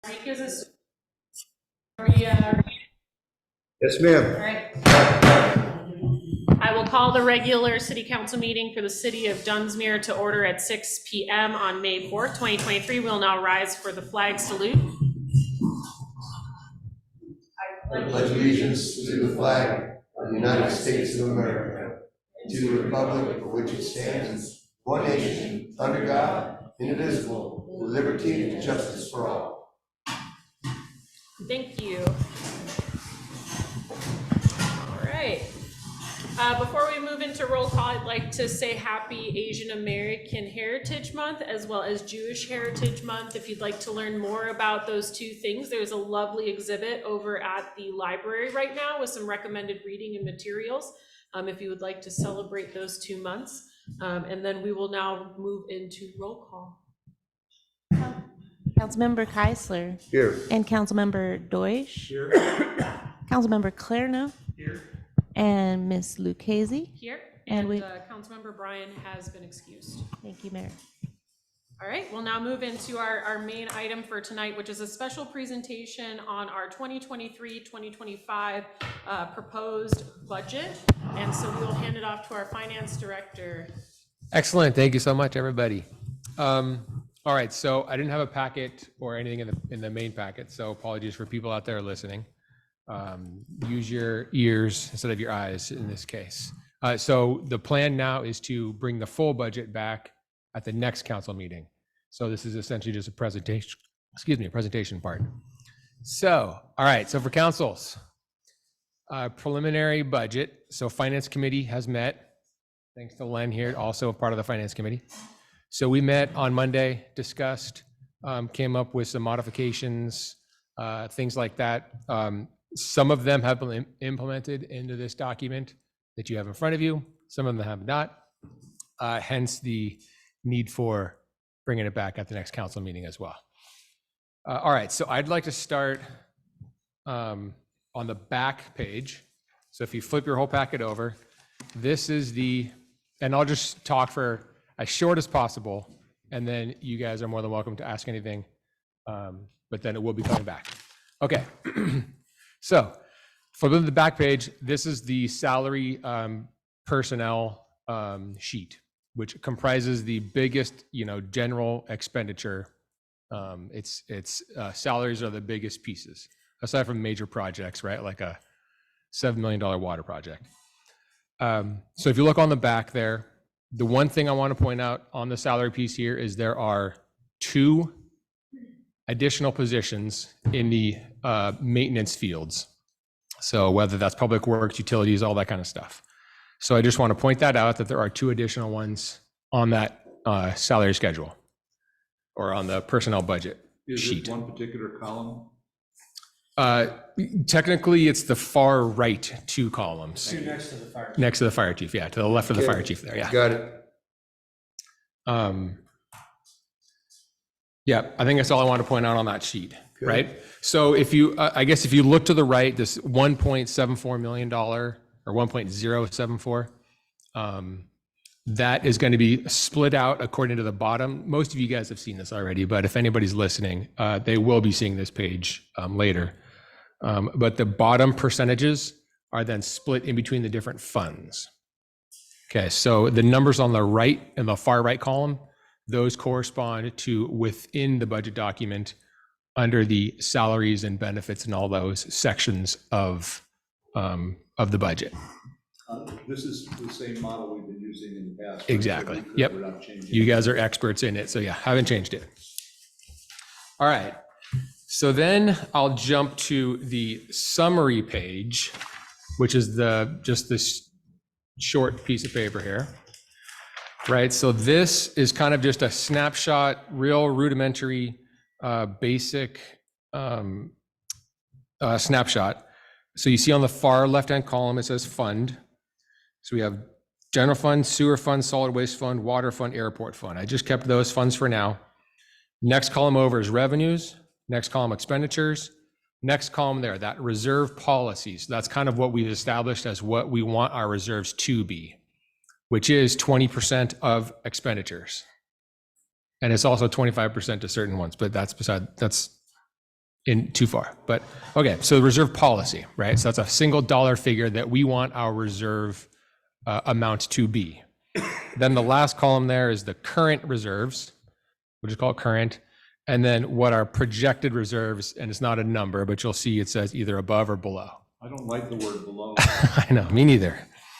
Is this, are we, Yes, ma'am. all right. I will call the regular city council meeting for the city of Dunsmuir to order at 6 p.m. on May 4th, 2023. We'll now rise for the flag salute. I pledge allegiance to the flag of the United States of America and to the republic for which it stands, one nation, under God, indivisible, with liberty and justice for all. Thank you. All right. Before we move into roll call, I'd like to say Happy Asian American Heritage Month as well as Jewish Heritage Month. If you'd like to learn more about those two things, there's a lovely exhibit over at the library right now with some recommended reading and materials if you would like to celebrate those 2 months. And then we will now move into roll call. Councilmember Keisler. Here. And Councilmember Deutsch. Here. Councilmember Clarno. Here. And Ms. Lucchese. Here, And and we- Councilmember Bryan has been excused. Thank you, Mayor. All right, we'll now move into our main item for tonight, which is a special presentation on our 2023-2025 proposed budget. And so we will hand it off to our finance director. Excellent. Thank you so much, everybody. All right, so I didn't have a packet or anything in the main packet, so apologies for people out there listening. Use your ears instead of your eyes in this case. So the plan now is to bring the full budget back at the next council meeting. So this is essentially just a presentation, a presentation part. So, all right, so for councils, preliminary budget. So finance committee has met. Thanks to Len here, also a part of the finance committee. So we met on Monday, discussed, came up with some modifications, things like that. Some of them have been implemented into this document that you have in front of you. Some of them have not. Hence the need for bringing it back at the next council meeting as well. All right, so I'd like to start on the back page. So if you flip your whole packet over, this is and I'll just talk for as short as possible, and then you guys are more than welcome to ask anything, but then it will be coming back. Okay, so for the back page, this is the salary personnel sheet, which comprises the biggest, general expenditure. It's salaries are the biggest pieces, aside from major projects, right? Like a $7 million water project. So if you look on the back there, the one thing I want to point out on the salary piece here is there are 2 additional positions in the maintenance fields. So whether that's public works, utilities, all that kind of stuff. So I just want to point that out, that there are 2 additional ones on that salary schedule or on the personnel budget sheet. Is it one particular column? Technically, it's the far right 2 columns. Next to the fire chief. Next to the fire chief, yeah, to the left of the fire chief there, yeah. Got it. Yeah, I think that's all I want to point out on that sheet, Okay. right? So if you, I guess if you look to the right, this $1.74 million or 1.074, that is going to be split out according to the bottom. Most of you guys have seen this already, but if anybody's listening, they will be seeing this page later. But the bottom percentages are then split in between the different funds. Okay, so the numbers on the right in the far right column, those correspond to within the budget document under the salaries and benefits and all those sections of the budget. This is the same model we've been using in the past. Exactly. We're Yep. not changing You guys are experts in it, so yeah, haven't changed it. All right. So then I'll jump to the summary page, which is just this short piece of paper here. Right. So this is kind of just a snapshot, real rudimentary, basic snapshot. So you see on the far left-hand column, it says fund. So we have general fund, sewer fund, solid waste fund, water fund, airport fund. I just kept those funds for now. Next column over is revenues. Next column, expenditures. Next column there, that reserve policies. That's kind of what we've established as what we want our reserves to be, which is 20% of expenditures. And it's also 25% to certain ones, but that's in too far, but okay. So the reserve policy, right? So that's a single dollar figure that we want our reserve amount to be. Then the last column there is the current reserves, which is called current, and then what our projected reserves, and it's not a number, but you'll see it says either above or below. I don't like the word below. I know, me neither.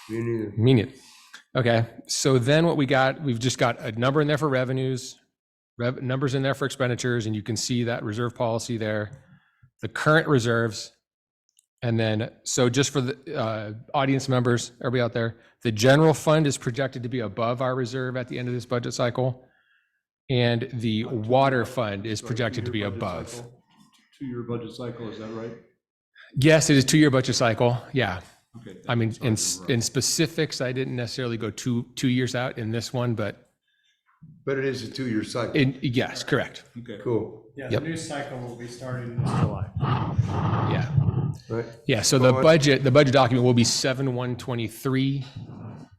Me neither. Me neither. Okay, so then what we've just got a number in there for revenues, numbers in there for expenditures, and you can see that reserve policy there, the current reserves, and then, so just for the audience members, everybody out there, the general fund is projected to be above our reserve at the end of this budget cycle, and the water fund is projected to be above. 2-year budget cycle, is that right? Yes, it is 2-year budget cycle, yeah. Okay. I mean, in Sorry to interrupt. specifics, I didn't necessarily go two years out in this one, but But it is a 2-year cycle. yes, correct. Okay. Cool, Yeah, Yep. the new cycle will be starting this July. Yeah. right? Yeah, so the budget document will be 7/1/23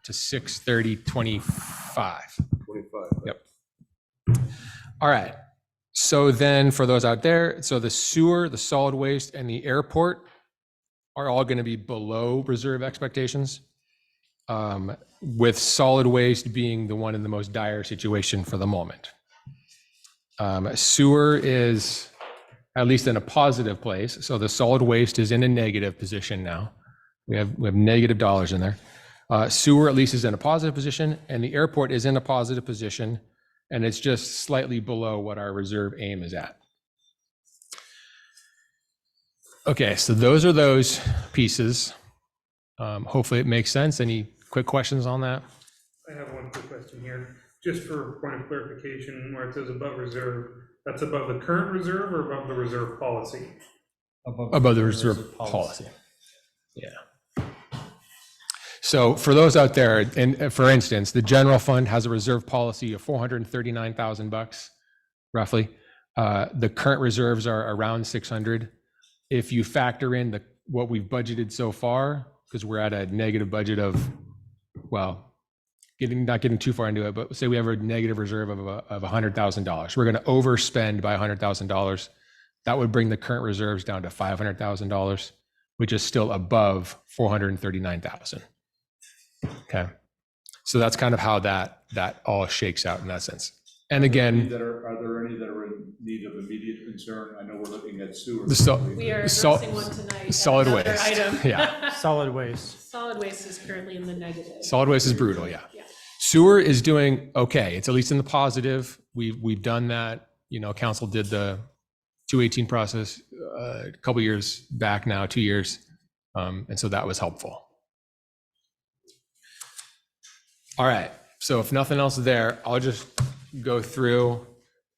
to 6/30/25. 25. Yep. All right. So then for those out there, so the sewer, the solid waste, and the airport are all going to be below reserve expectations, with solid waste being the one in the most dire situation for the moment. Sewer is at least in a positive place. So the solid waste is in a negative position now. We have negative dollars in there. Sewer at least is in a positive position, and the airport is in a positive position, and it's just slightly below what our reserve aim is at. Okay, so those are those pieces. Hopefully it makes sense. Any quick questions on that? I have one quick question here, just for point of clarification, where it says above reserve, that's above the current reserve or above the reserve policy? Above the reserve policy. Yeah. So for those out there, and for instance, the general fund has a reserve policy of $439,000 roughly. The current reserves are around 600. If you factor in what we've budgeted so far, because we're at a negative budget of, well, not getting too far into it, but say we have a negative reserve of $100,000. We're going to overspend by $100,000. That would bring the current reserves down to $500,000, which is still above $439,000. Okay, so that's kind of how that all shakes out in that sense. And again, Are there any that are in need of immediate concern? I know we're looking at sewer. We are Sol- addressing one tonight. solid another waste. Item. Yeah. Solid waste. Solid waste is currently in the negative. Solid waste is brutal, yeah. Yeah. Sewer is doing okay. It's at least in the positive. We've done that. You know, council did the 218 process a couple years back now, 2 years. And so that was helpful. All right. So if nothing else there, I'll just go through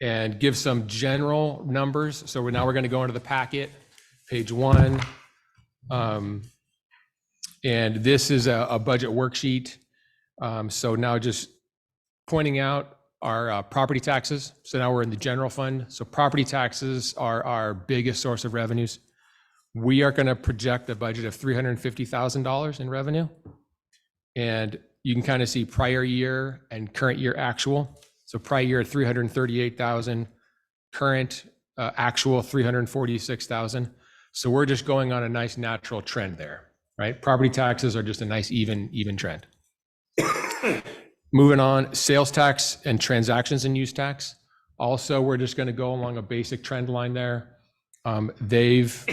and give some general numbers. So now we're going to go into the packet, page 1. And this is a budget worksheet. So now just pointing out our property taxes. So now we're in the general fund. So property taxes are our biggest source of revenues. We are going to project a budget of $350,000 in revenue. And you can kind of see prior year and current year actual. So prior year, 338,000, current actual 346,000. So we're just going on a nice natural trend there, right? Property taxes are just a nice even trend. Moving on, sales tax and transactions and use tax. Also, we're just going to go along a basic trend line there. They've,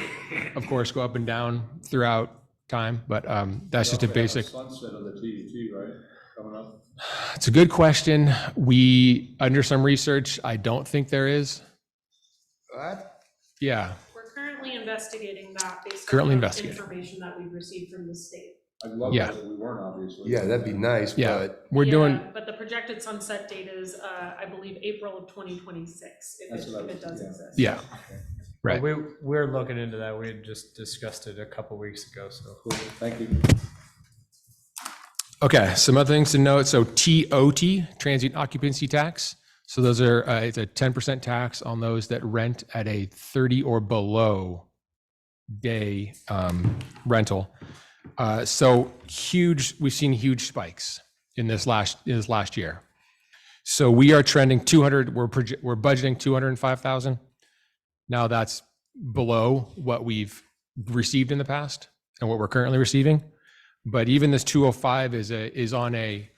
of course, go up and down throughout time, but that's just a basic. Sunset of the TET, right, coming up? It's a good question. Under some research, I don't think there is. What? Yeah, We're currently investigating that based Currently on the investigating. information that we've received from the state. I'd love Yeah. that if we weren't, obviously. Yeah, that'd be nice, yeah, but we're doing, But the projected sunset date is, I believe, April of 2026, That's what I if it was- does yeah. exist. yeah, right. We're looking into that. We had just discussed it a couple weeks ago, so. Cool, thank you. Okay, some other things to note. So TOT, transient occupancy tax. So those are, it's a 10% tax on those that rent at a 30 or below day rental. So huge, we've seen huge spikes in this last year. So we are trending 200, we're budgeting 205,000. Now that's below what we've received in the past and what we're currently receiving. But even this 205 is on a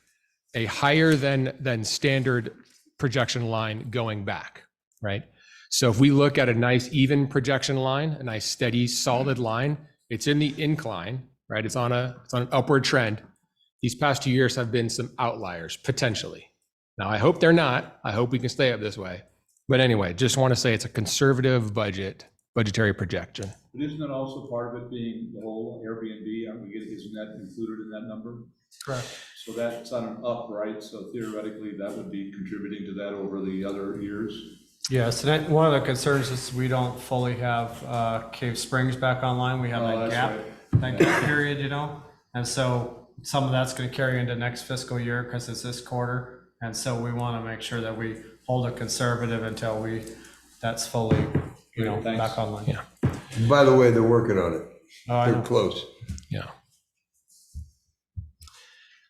higher than standard projection line going back, right? So if we look at a nice even projection line, a nice steady solid line, it's in the incline, right? It's on an upward trend. These past 2 years have been some outliers potentially. Now I hope they're not. I hope we can stay up this way. But anyway, just want to say it's a conservative budgetary projection. But isn't that also part of it being the whole Airbnb? Isn't that included in that number? Correct. So that's on an up, right? So theoretically, that would be contributing to that over the other years. Yes, and that, one of the concerns is we don't fully have Cave Springs back online. We have Oh, that that's gap, right. that gap period, you know? And so some of that's going to carry into next fiscal year because it's this quarter. And so we want to make sure that we hold it conservative until that's fully, Great, thanks. back online. Yeah. By the way, they're working on it. Oh, I They're know. close. Yeah.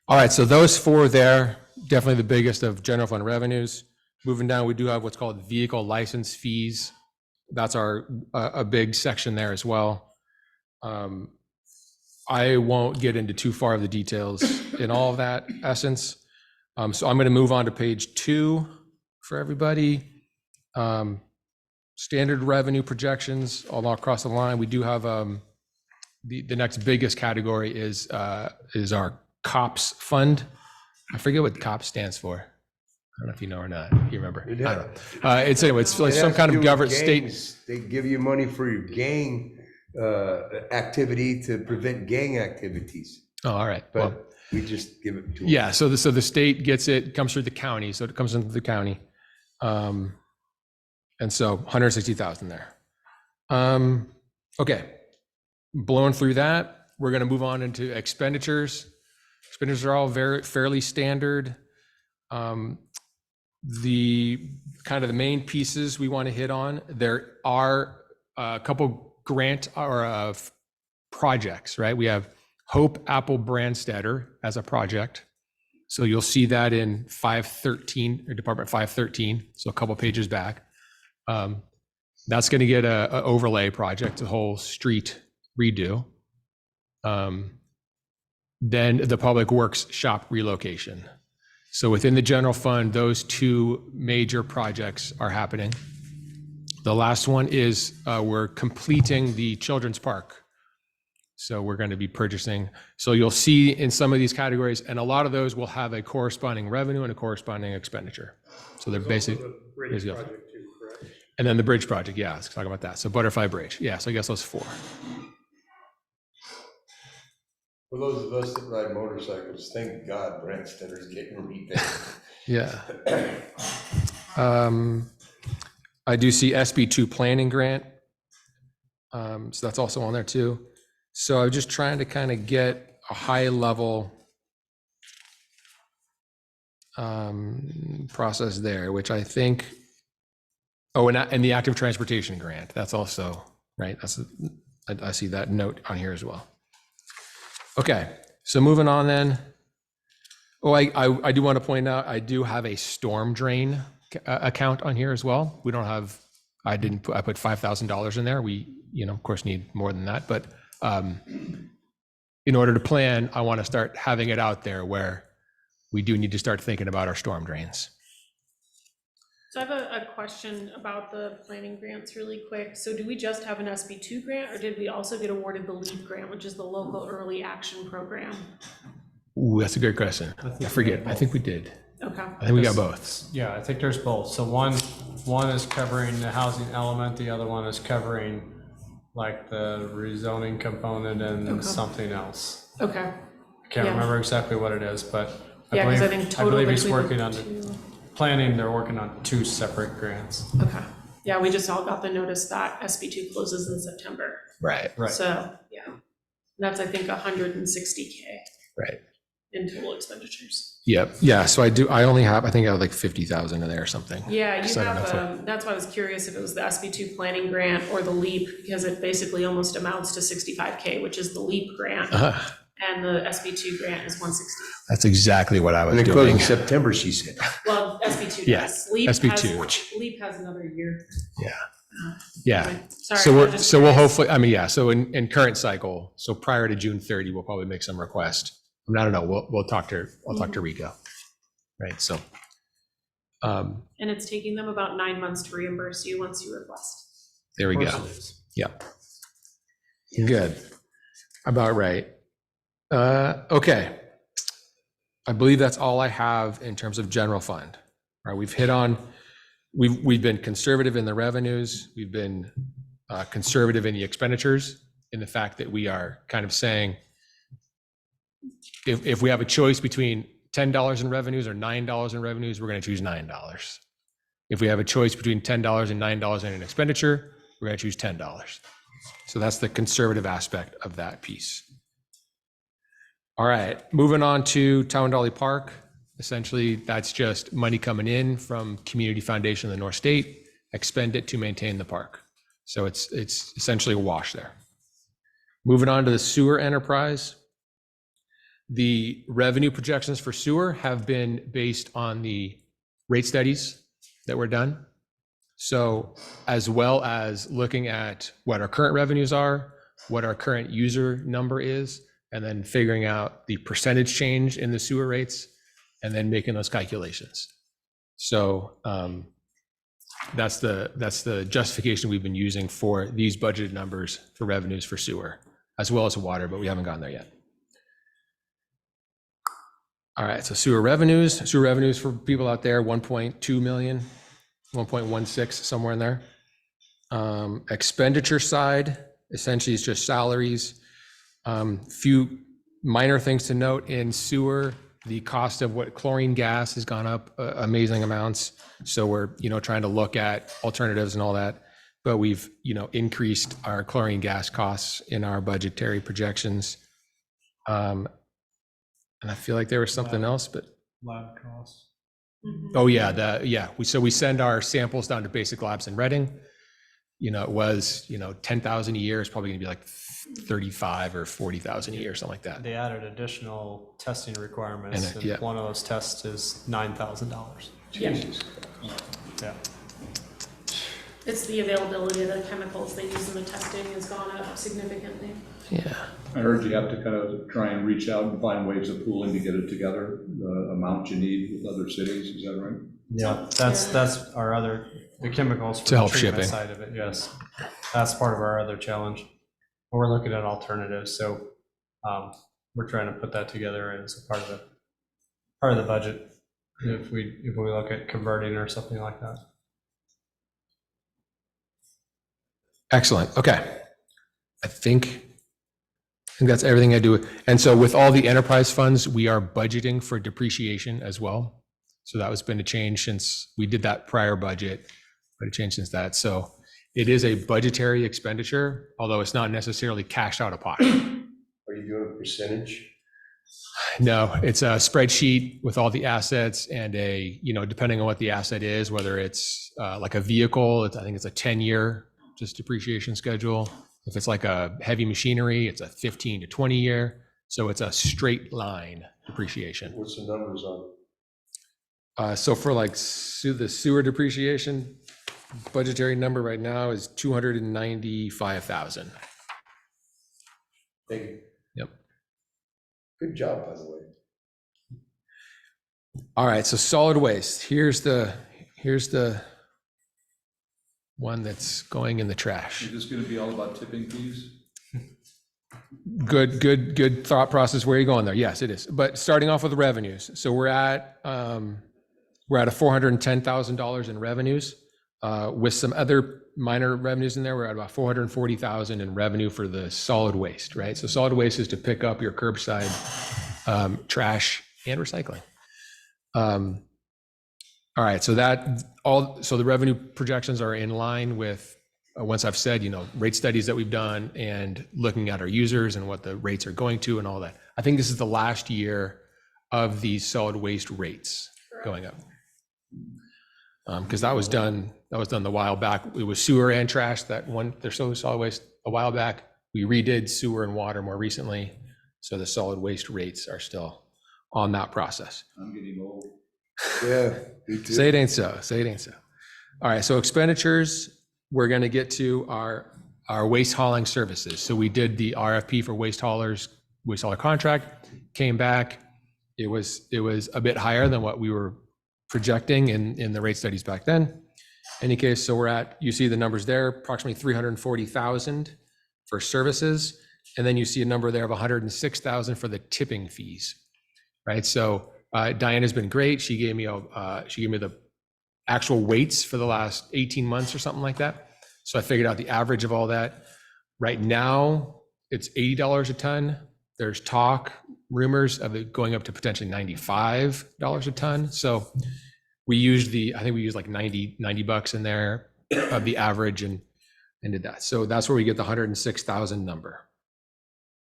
All right, so those four there, definitely the biggest of general fund revenues. Moving down, we do have what's called vehicle license fees. That's a big section there as well. I won't get into too far of the details in all of that essence. So I'm going to move on to page 2 for everybody. Standard revenue projections all across the line. We do have the next biggest category is our COPS fund. I forget what COPS stands for. I don't know if you know or not. You remember? I don't know. It's like It some has kind to of do with government state. gangs. They give you money for your gang activity to prevent gang activities, Oh, all right. Well, but we just give it to them. yeah. So the state gets it, comes through the county. So it comes into the county. And so 160,000 there. Okay. Blowing through that, we're going to move on into expenditures. Expenditures are all fairly standard. The kind of the main pieces we want to hit on, there are a couple grant or projects, right? We have Hope Apple Brandstetter as a project. So you'll see that in 513 or Department 513. So a couple pages back. That's going to get a overlay project, a whole street redo. Then the Public Works shop relocation. So within the general fund, those two major projects are happening. The last one is we're completing the children's park. So we're going to be purchasing. So you'll see in some of these categories, and a lot of those will have a corresponding revenue and a corresponding expenditure. So they're basic. The bridge project too, correct? And then the bridge project, yeah, let's talk about that. So Butterfly Bridge, yeah, so I guess those 4. For those of us that ride motorcycles, thank God Brandstedter's getting repaid. Yeah. I do see SB2 planning grant. So that's also on there too. So I'm just trying to kind of get a high level process there, which I think, oh, and the active transportation grant, that's also, right? I see that note on here as well. Okay, so moving on then. Oh, I do want to point out, I do have a storm drain account on here as well. We don't have, I put $5,000 in there. We, of course need more than that, but in order to plan, I want to start having it out there where we do need to start thinking about our storm drains. So I have a question about the planning grants really quick. So do we just have an SB2 grant, or did we also get awarded the LEAP grant, which is the Local Early Action Program? Ooh, that's a great question. I forget. I think we did. Okay. I think we got both. Yeah, I think there's both. So one is covering the housing element, the other one is covering like the rezoning component and Okay. something else. Okay. I can't Yeah. remember exactly what it is, but Yeah, because I think total believe he's between working on the the two. planning, they're working on 2 separate grants. Okay. Yeah, we just all got the notice that SB2 closes in September. Right. Right. So, yeah. That's, I think, 160K Right. in total expenditures. Yep. Yeah. So I think I have like 50,000 in there or something. Yeah, you So I don't know if have, that's why I was curious if it was the SB2 planning grant or the LEAP, because it basically almost amounts to 65K, which is the LEAP grant, and the SB2 grant is 160. That's exactly what I was And it doing. closed in September, she said. Well, SB2 Yeah, does. LEAP SB2. LEAP has another year. Yeah. Yeah. Sorry. So I'm just we'll curious. hopefully, I mean, yeah, so in current cycle, so prior to June 30, we'll probably make some request. I mean, I don't know, I'll talk to Rico. Right, so. And it's taking them about 9 months to reimburse you once you request. There we go. Yep. Good. About right. Okay. I believe that's all I have in terms of general fund. All right, we've been conservative in the revenues. We've been conservative in the expenditures, in the fact that we are kind of saying, if we have a choice between $10 in revenues or $9 in revenues, we're going to choose $9. If we have a choice between $10 and $9 in an expenditure, we're going to choose $10. So that's the conservative aspect of that piece. All right, moving on to Town Dolly Park. Essentially, that's just money coming in from Community Foundation of the North State, expend it to maintain the park. So it's essentially a wash there. Moving on to the sewer enterprise. The revenue projections for sewer have been based on the rate studies that were done. So as well as looking at what our current revenues are, what our current user number is, and then figuring out the percentage change in the sewer rates, and then making those calculations. So that's the justification we've been using for these budgeted numbers for revenues for sewer, as well as water, but we haven't gotten there yet. All right, so sewer revenues for people out there, 1.2 million, 1.16, somewhere in there. Expenditure side, essentially is just salaries. Few minor things to note in sewer, the cost of what chlorine gas has gone up amazing amounts. So we're, trying to look at alternatives and all that, but we've, increased our chlorine gas costs in our budgetary projections. And I feel like there was something else, but. Lab costs. Oh yeah, we send our samples down to Basic Labs in Reading. It was, 10,000 a year. It's probably gonna be like 35 or 40,000 a year, something like that. They added additional testing requirements, And, and yeah. one of those tests is $9,000. Yeah, Yeah. it's the availability of the chemicals they use in the testing has gone up significantly. Yeah. I heard you have to kind of try and reach out and find ways of pooling to get it together, the amount you need with other cities, is that right? Yeah, that's our other, the chemicals for To help the treatment shipping. side of it, yes. That's part of our other challenge. We're looking at alternatives, so we're trying to put that together as a part of the budget, if we look at converting or something like that. Excellent. Okay. I think that's everything I do. And so with all the enterprise funds, we are budgeting for depreciation as well. So that has been a change since we did that prior budget, but a change since that. So it is a budgetary expenditure, although it's not necessarily cashed out of pocket. Are you doing a percentage? No, it's a spreadsheet with all the assets and depending on what the asset is, whether it's like a vehicle, I think it's a 10-year just depreciation schedule. If it's like a heavy machinery, it's a 15 to 20 year. So it's a straight line depreciation. What's the numbers on? So for like the sewer depreciation, budgetary number right now is 295,000. Thank you. Yep. Good job, by the way. All right, so solid waste. Here's the one that's going in the trash. Is this gonna be all about tipping fees? Good thought process. Where are you going there? Yes, it is. But starting off with the revenues. So we're at a $410,000 in revenues, with some other minor revenues in there. We're at about 440,000 in revenue for the solid waste, right? So solid waste is to pick up your curbside trash and recycling. All right, so the revenue projections are in line with, once I've said, rate studies that we've done and looking at our users and what the rates are going to and all that. I think this is the last year of these solid waste rates going up. Because that was done a while back. It was sewer and trash, they're solid waste a while back. We redid sewer and water more recently. So the solid waste rates are still on that process. I'm getting old. Yeah, me too. Say it ain't so. Say it ain't so. All right, so expenditures, we're going to get to our waste hauling services. So we did the RFP for waste hauler contract, came back. It was a bit higher than what we were projecting in the rate studies back then. Any case, so we're at, you see the numbers there, approximately 340,000 for services. And then you see a number there of 106,000 for the tipping fees, right? So Diana's been great. She gave me the actual weights for the last 18 months or something like that. So I figured out the average of all that. Right now, it's $80 a ton. There's rumors of it going up to potentially $95 a ton. So I think we used like 90 bucks in there of the average and did that. So that's where we get the 106,000 number.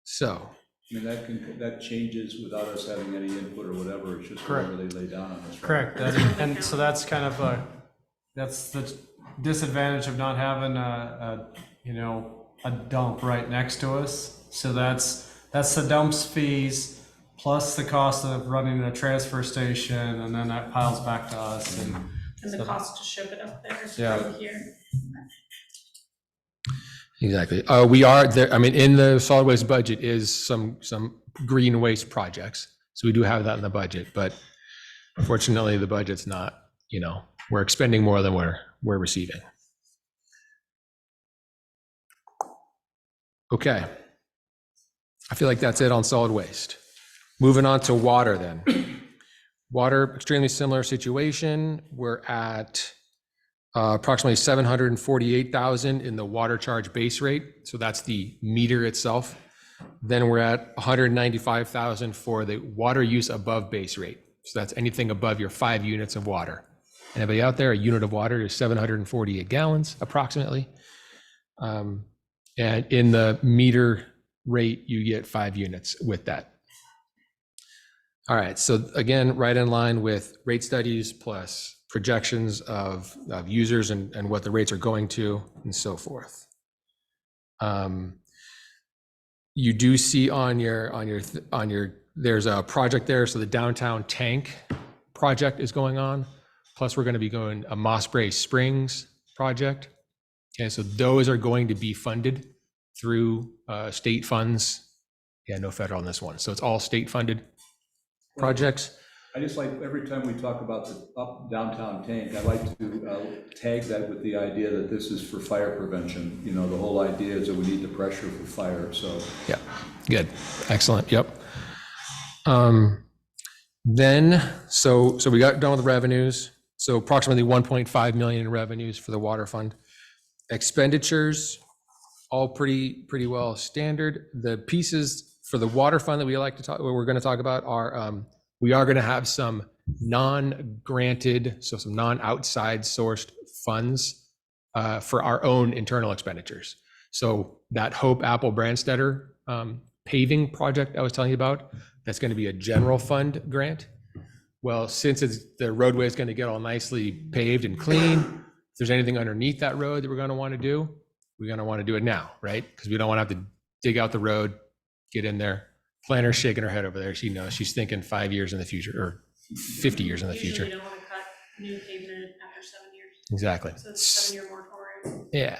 So. I mean, that changes without us having any input or whatever, it's just Correct. whatever they lay down on us. Right? Correct. And so that's kind of that's the disadvantage of not having a dump right next to us. So that's the dumps fees plus the cost of running a transfer station, and then that piles back to us. And the cost to ship it up there Yeah. from here. Exactly. We are there. I mean, in the solid waste budget is some green waste projects. So we do have that in the budget, but unfortunately the budget's not, we're expending more than we're receiving. Okay. I feel like that's it on solid waste. Moving on to water then. Water, extremely similar situation. We're at approximately 748,000 in the water charge base rate. So that's the meter itself. Then we're at 195,000 for the water use above base rate. So that's anything above your 5 units of water. Anybody out there, a unit of water is 748 gallons approximately. And in the meter rate, you get 5 units with that. All right, so again, right in line with rate studies plus projections of users and what the rates are going to and so forth. You do see on your there's a project there. So the downtown tank project is going on. Plus we're going to be going a Mossbury Springs project. Okay, so those are going to be funded through state funds. Yeah, no federal on this one. So it's all state funded projects. I just like, every time we talk about the downtown tank, I like to tag that with the idea that this is for fire prevention. The whole idea is that we need the pressure for fire, so. Yeah, good, excellent, yep. Then, so we got done with the revenues. So approximately 1.5 million in revenues for the water fund. Expenditures, all pretty well standard. The pieces for the water fund that we're going to talk about are, we are going to have some non-granted, so some non-outside sourced funds for our own internal expenditures. So that Hope Apple Brandstetter paving project I was telling you about, that's going to be a general fund grant. Well, since the roadway is going to get all nicely paved and clean, if there's anything underneath that road that we're going to want to do, we're going to want to do it now, right? Because we don't want to have to dig out the road, get in there. Planner's shaking her head over there. She knows, she's thinking 5 years in the future or 50 years in the future. Usually don't want to cut new pavement after 7 years. Exactly. So it's a 7-year moratorium. Yeah.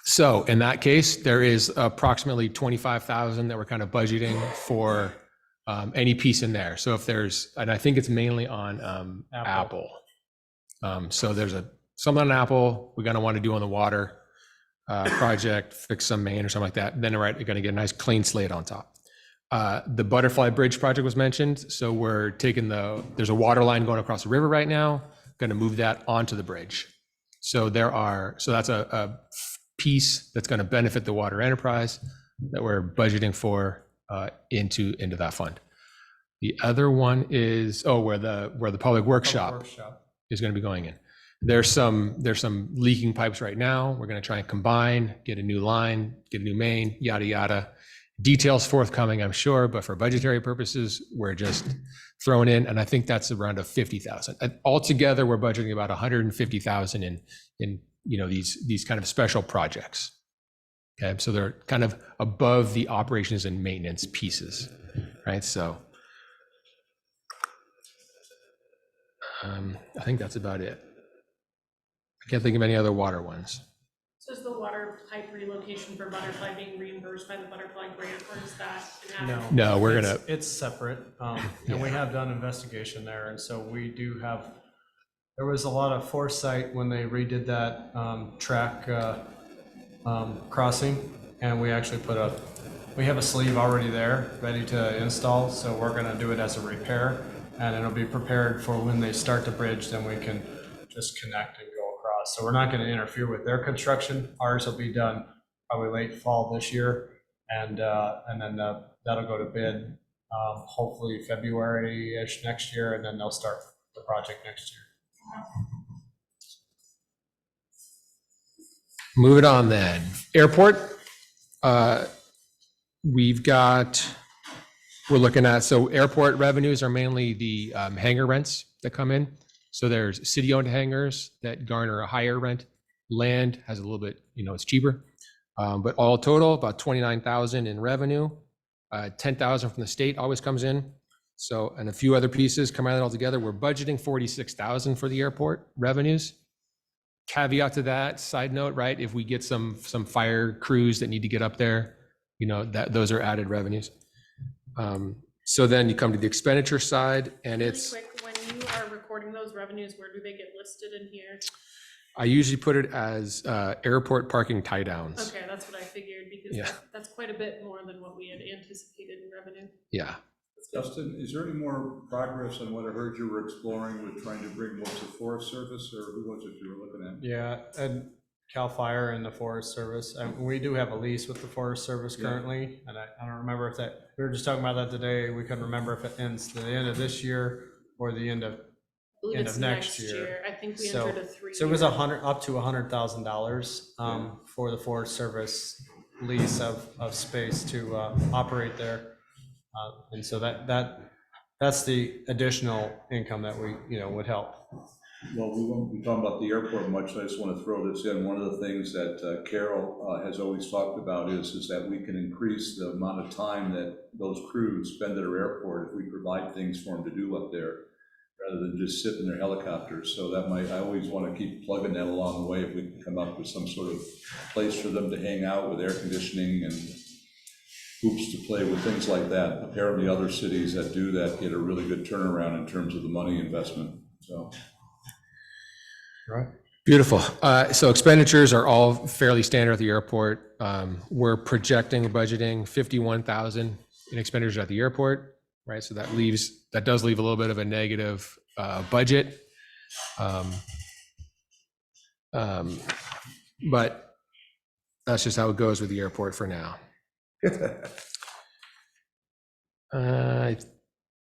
So in that case, there is approximately 25,000 that we're kind of budgeting for any piece in there. So if there's, and I think it's mainly on Apple. So there's something on Apple we're going to want to do on the water project, fix some main or something like that. Then we're going to get a nice clean slate on top. The Butterfly Bridge project was mentioned. So we're taking there's a water line going across the river right now, going to move that onto the bridge. So that's a piece that's going to benefit the water enterprise that we're budgeting for into that fund. The other one is, where the public workshop is going to be going in. There's some leaking pipes right now. We're going to try and combine, get a new line, get a new main, yada, yada. Details forthcoming, I'm sure, but for budgetary purposes, we're just throwing in, and I think that's around 50,000. Altogether, we're budgeting about 150,000 in these kind of special projects. Okay, so they're kind of above the operations and maintenance pieces, right? So I think that's about it. I can't think of any other water ones. So is the water pipe relocation for Butterfly being reimbursed by the Butterfly grant, or is that an added? No, we're it's- gonna- It's separate, and we have done investigation there, and so we do have, there was a lot of foresight when they redid that track crossing, and we actually we have a sleeve already there, ready to install, so we're gonna do it as a repair, and it'll be prepared for when they start the bridge, then we can just connect and go across. So we're not gonna interfere with their construction. Ours will be done probably late fall this year, and then that'll go to bid hopefully February-ish next year, and then they'll start the project next year. Move it on then. Airport, we're looking at, so airport revenues are mainly the hangar rents that come in. So there's city-owned hangars that garner a higher rent. Land has a little bit, it's cheaper. But all total, about 29,000 in revenue. 10,000 from the state always comes in. So, and a few other pieces come out all together. We're budgeting 46,000 for the airport revenues. Caveat to that, side note, right? If we get some fire crews that need to get up there, that those are added revenues. So then you come to the expenditure side, and it's. Really quick, when you are recording those revenues, where do they get listed in here? I usually put it as airport parking tie downs. Okay, that's what I figured, because Yeah. that's quite a bit more than what we had anticipated in revenue. Yeah. Justin, is there any more progress on what I heard you were exploring with trying to bring most of the Forest Service, or who was it you were looking at? Yeah, and CAL FIRE and the Forest Service. We do have a lease with the Forest Service currently, and I don't remember if we were just talking about that today. We couldn't remember if it ends the end of this year or the end of I believe end it's of next year. I think we So- entered a 3-year. So it was up to $100,000 for the Forest Service lease of space to operate there. And so that's the additional income that we, would help. Well, we won't be talking about the airport much, I just want to throw this in. One of the things that Carol has always talked about is that we can increase the amount of time that those crews spend at our airport if we provide things for them to do up there, rather than just sit in their helicopters. So I always want to keep plugging that along the way, if we can come up with some sort of place for them to hang out with air conditioning and hoops to play with, things like that. Apparently other cities that do that get a really good turnaround in terms of the money investment, so. Right. Beautiful. So expenditures are all fairly standard at the airport. We're projecting, budgeting 51,000 in expenditures at the airport, right? So that does leave a little bit of a negative budget. But that's just how it goes with the airport for now.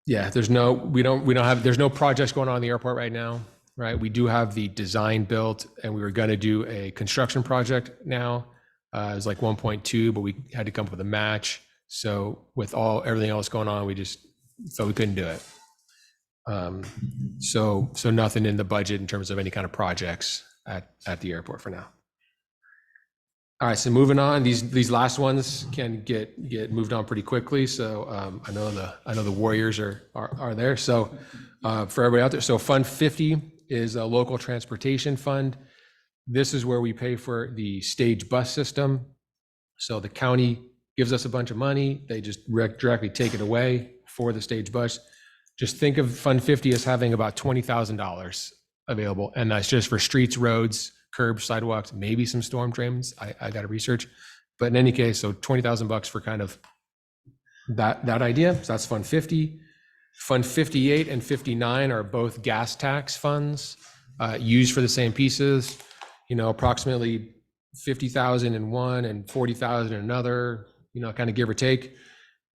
Yeah, there's no projects going on in the airport right now, right? We do have the design built, and we were going to do a construction project now. It was like 1.2, but we had to come up with a match. So with everything else going on, we just felt we couldn't do it. So nothing in the budget in terms of any kind of projects at the airport for now. All right, so moving on, these last ones can get moved on pretty quickly. So I know the Warriors are there. So for everybody out there, so Fund 50 is a local transportation fund. This is where we pay for the stage bus system. So the county gives us a bunch of money. They just directly take it away for the stage bus. Just think of Fund 50 as having about $20,000 available, and that's just for streets, roads, curbs, sidewalks, maybe some storm drains. I got to research, but in any case, so $20,000 for kind of that idea. So that's Fund 50. Fund 58 and 59 are both gas tax funds used for the same pieces. Approximately 50,000 in one and 40,000 in another. Kind of give or take.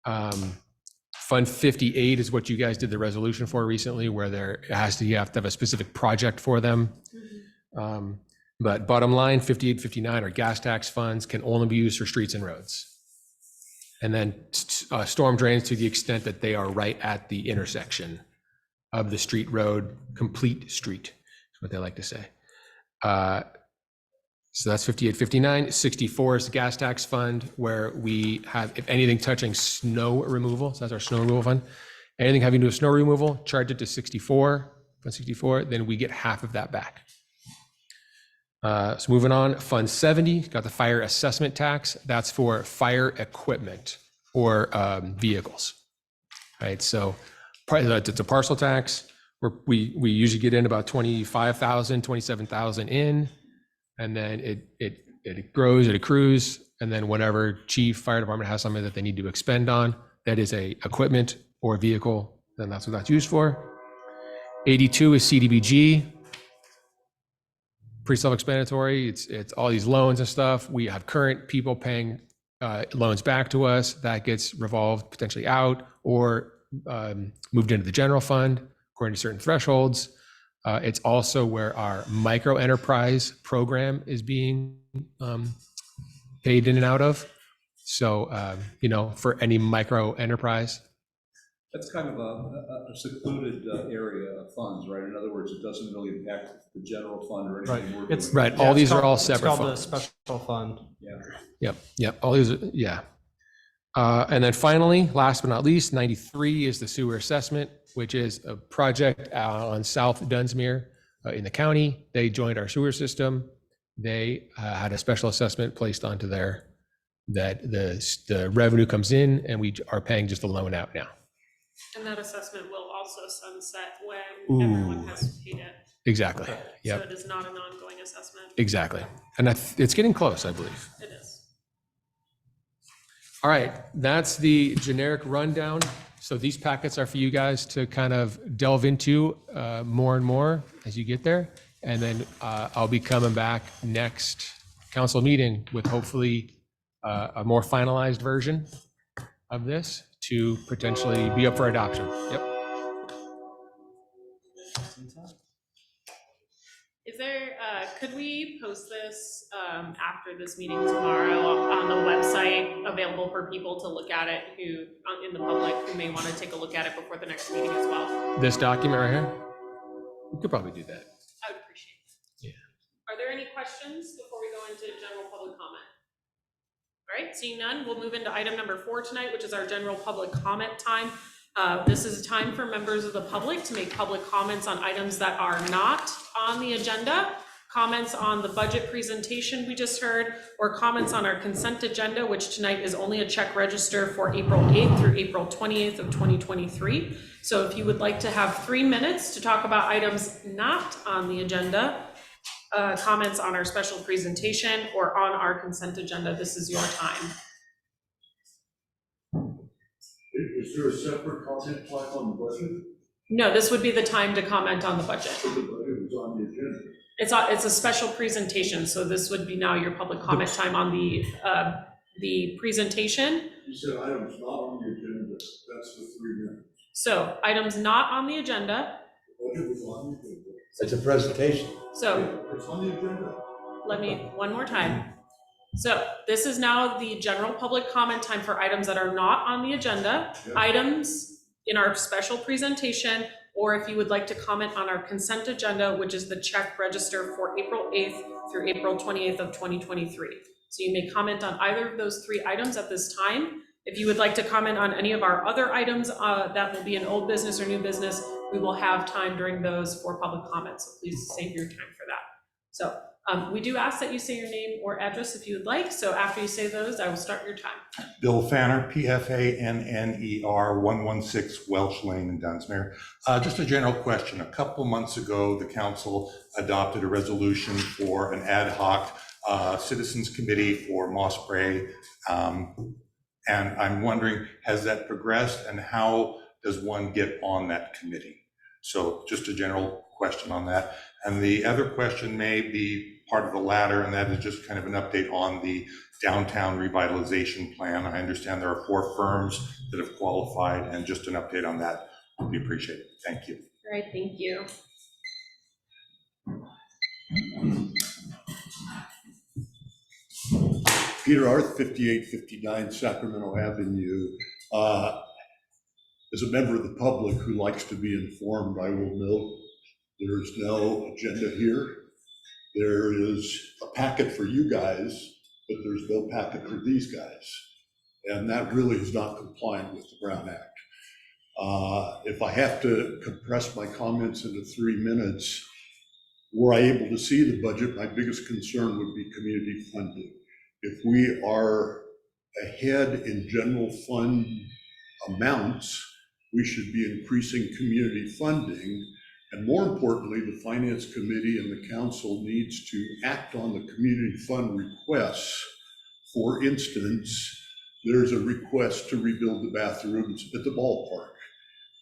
Fund 58 is what you guys did the resolution for recently, where you have to have a specific project for them. But bottom line, 58, 59 are gas tax funds, can only be used for streets and roads. And then storm drains to the extent that they are right at the intersection of the street, road, complete street, is what they like to say. So that's 58, 59. 64 is the gas tax fund, where we have, if anything touching snow removal, so that's our snow removal fund. Anything having to do with snow removal, charge it to 64, Fund 64, then we get half of that back. So moving on, Fund 70, got the fire assessment tax. That's for fire equipment or vehicles. Right, so it's a parcel tax. We usually get in about 25,000, 27,000 in, and then it grows, it accrues, and then whenever chief fire department has something that they need to expend on, that is a equipment or vehicle, then that's what that's used for. 82 is CDBG. Pretty self-explanatory. It's all these loans and stuff. We have current people paying loans back to us. That gets revolved potentially out or moved into the general fund according to certain thresholds. It's also where our micro enterprise program is being paid in and out of. So, for any micro enterprise. That's kind of a secluded area of funds, right? In other words, it doesn't really impact the general fund or anything we're doing. Right, all these are all separate It's funds. called the special fund. Yeah. Yep, all these, yeah. And then finally, last but not least, 93 is the sewer assessment, which is a project on South Dunsmuir in the county. They joined our sewer system. They had a special assessment placed onto there that the revenue comes in and we are paying just the loan out now. And that assessment will also sunset when everyone has paid it. Exactly, So yep, it is not an ongoing assessment. exactly. And it's getting close, I believe. It is. All right, that's the generic rundown. So these packets are for you guys to kind of delve into more and more as you get there. And then I'll be coming back next council meeting with hopefully a more finalized version of this to potentially be up for adoption. Yep. Is there, could we post this after this meeting tomorrow on the website, available for people to look at it who, in the public, who may want to take a look at it before the next meeting as well? This document right here, we could probably do that. I would appreciate it. Yeah. Are there any questions before we go into general public comment? All right, seeing none, we'll move into item number 4 tonight, which is our general public comment time. This is a time for members of the public to make public comments on items that are not on the agenda, comments on the budget presentation we just heard, or comments on our consent agenda, which tonight is only a check register for April 8th through April 28th of 2023. So if you would like to have 3 minutes to talk about items not on the agenda, comments on our special presentation, or on our consent agenda, this is your time. Is there a separate comment time on the budget? No, this would be the time to comment on the budget. The budget was on the agenda. It's a special presentation, so this would be now your public comment time on the presentation. You said items not on the agenda, that's the 3 minutes. So items not on the agenda, The budget was on the agenda. It's a presentation. so Yeah, it's on the agenda. let me, one more time. So this is now the general public comment time for items that are not on the agenda, Yeah. items in our special presentation, or if you would like to comment on our consent agenda, which is the check register for April 8th through April 28th of 2023. So you may comment on either of those 3 items at this time. If you would like to comment on any of our other items that will be in old business or new business, we will have time during those for public comments. So please save your time for that. So we do ask that you say your name or address if you would like. So after you say those, I will start your time. Bill Fanner, PFANNER, 116 Welsh Lane in Dunsmuir. Just a general question. A couple months ago, the council adopted a resolution for an ad hoc citizens committee for Moss Bray. And I'm wondering, has that progressed and how does one get on that committee? So just a general question on that. And the other question may be part of the latter, and that is just kind of an update on the downtown revitalization plan. I understand there are 4 firms that have qualified, and just an update on that would be appreciated. Thank you. All right, thank you. Peter Arth, 5859 Sacramento Avenue. As a member of the public who likes to be informed, I will note there's no agenda here. There is a packet for you guys, but there's no packet for these guys. And that really is not compliant with the Brown Act. If I have to compress my comments into 3 minutes, Were I able to see the budget, my biggest concern would be community funding. If we are ahead in general fund amounts, we should be increasing community funding. And more importantly, the Finance Committee and the Council needs to act on the community fund requests. For instance, there's a request to rebuild the bathrooms at the ballpark.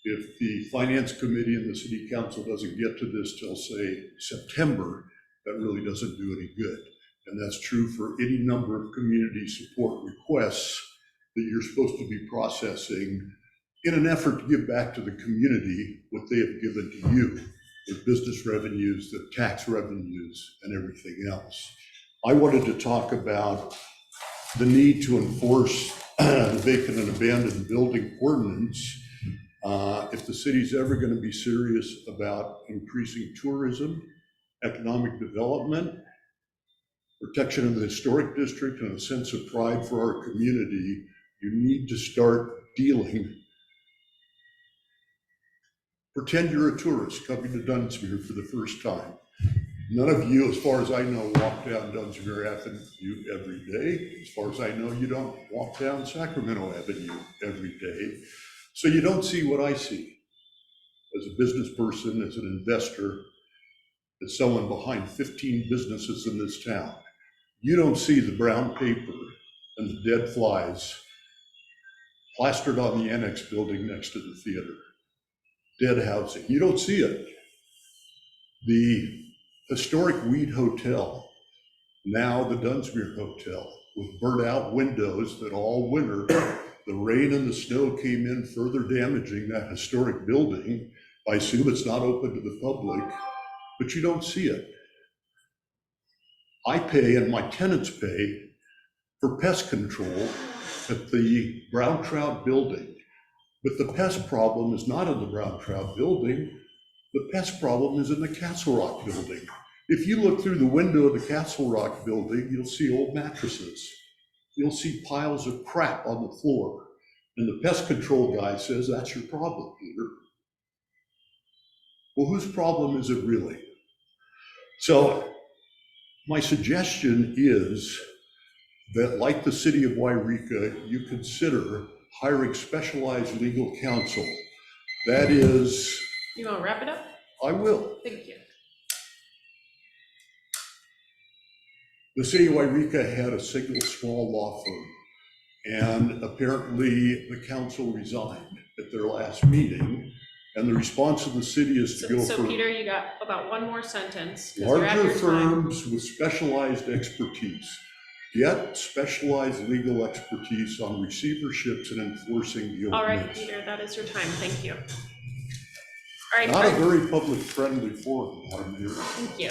If the Finance Committee and the City Council doesn't get to this till, say, September, that really doesn't do any good. And that's true for any number of community support requests that you're supposed to be processing in an effort to give back to the community what they have given to you, the business revenues, the tax revenues, and everything else. I wanted to talk about the need to enforce the vacant and abandoned building ordinance. If the city's ever going to be serious about increasing tourism, economic development, protection of the historic district, and a sense of pride for our community, you need to start dealing. Pretend you're a tourist coming to Dunsmuir for the first time. None of you, as far as I know, walk down Dunsmuir Avenue every day. As far as I know, you don't walk down Sacramento Avenue every day. So you don't see what I see as a business person, as an investor, as someone behind 15 businesses in this town. You don't see the brown paper and the dead flies plastered on the annex building next to the theater. Dead housing, you don't see it. The historic Weed Hotel, now the Dunsmuir Hotel, with burnt out windows that all winter, the rain and the snow came in, further damaging that historic building. I assume it's not open to the public, but you don't see it. I pay, and my tenants pay, for pest control at the Brown Trout building. But the pest problem is not in the Brown Trout building. The pest problem is in the Castle Rock building. If you look through the window of the Castle Rock building, you'll see old mattresses. You'll see piles of crap on the floor. And the pest control guy says, that's your problem, Peter. Well, whose problem is it really? So my suggestion is that, like the city of Wairika, you consider hiring specialized legal counsel. That is... You want to wrap it up? I will. Thank you. The city of Wairika had a single small law firm, and apparently the council resigned at their last meeting, and the response of the city is to go So for Peter, you got about one more sentence. 'Cause you're at larger your time. firms with specialized expertise. Get specialized legal expertise on receiverships and enforcing the All right, ordinance. Peter, that is your time. Thank you. All right. Not a very public-friendly forum, Madam Mayor. Thank you.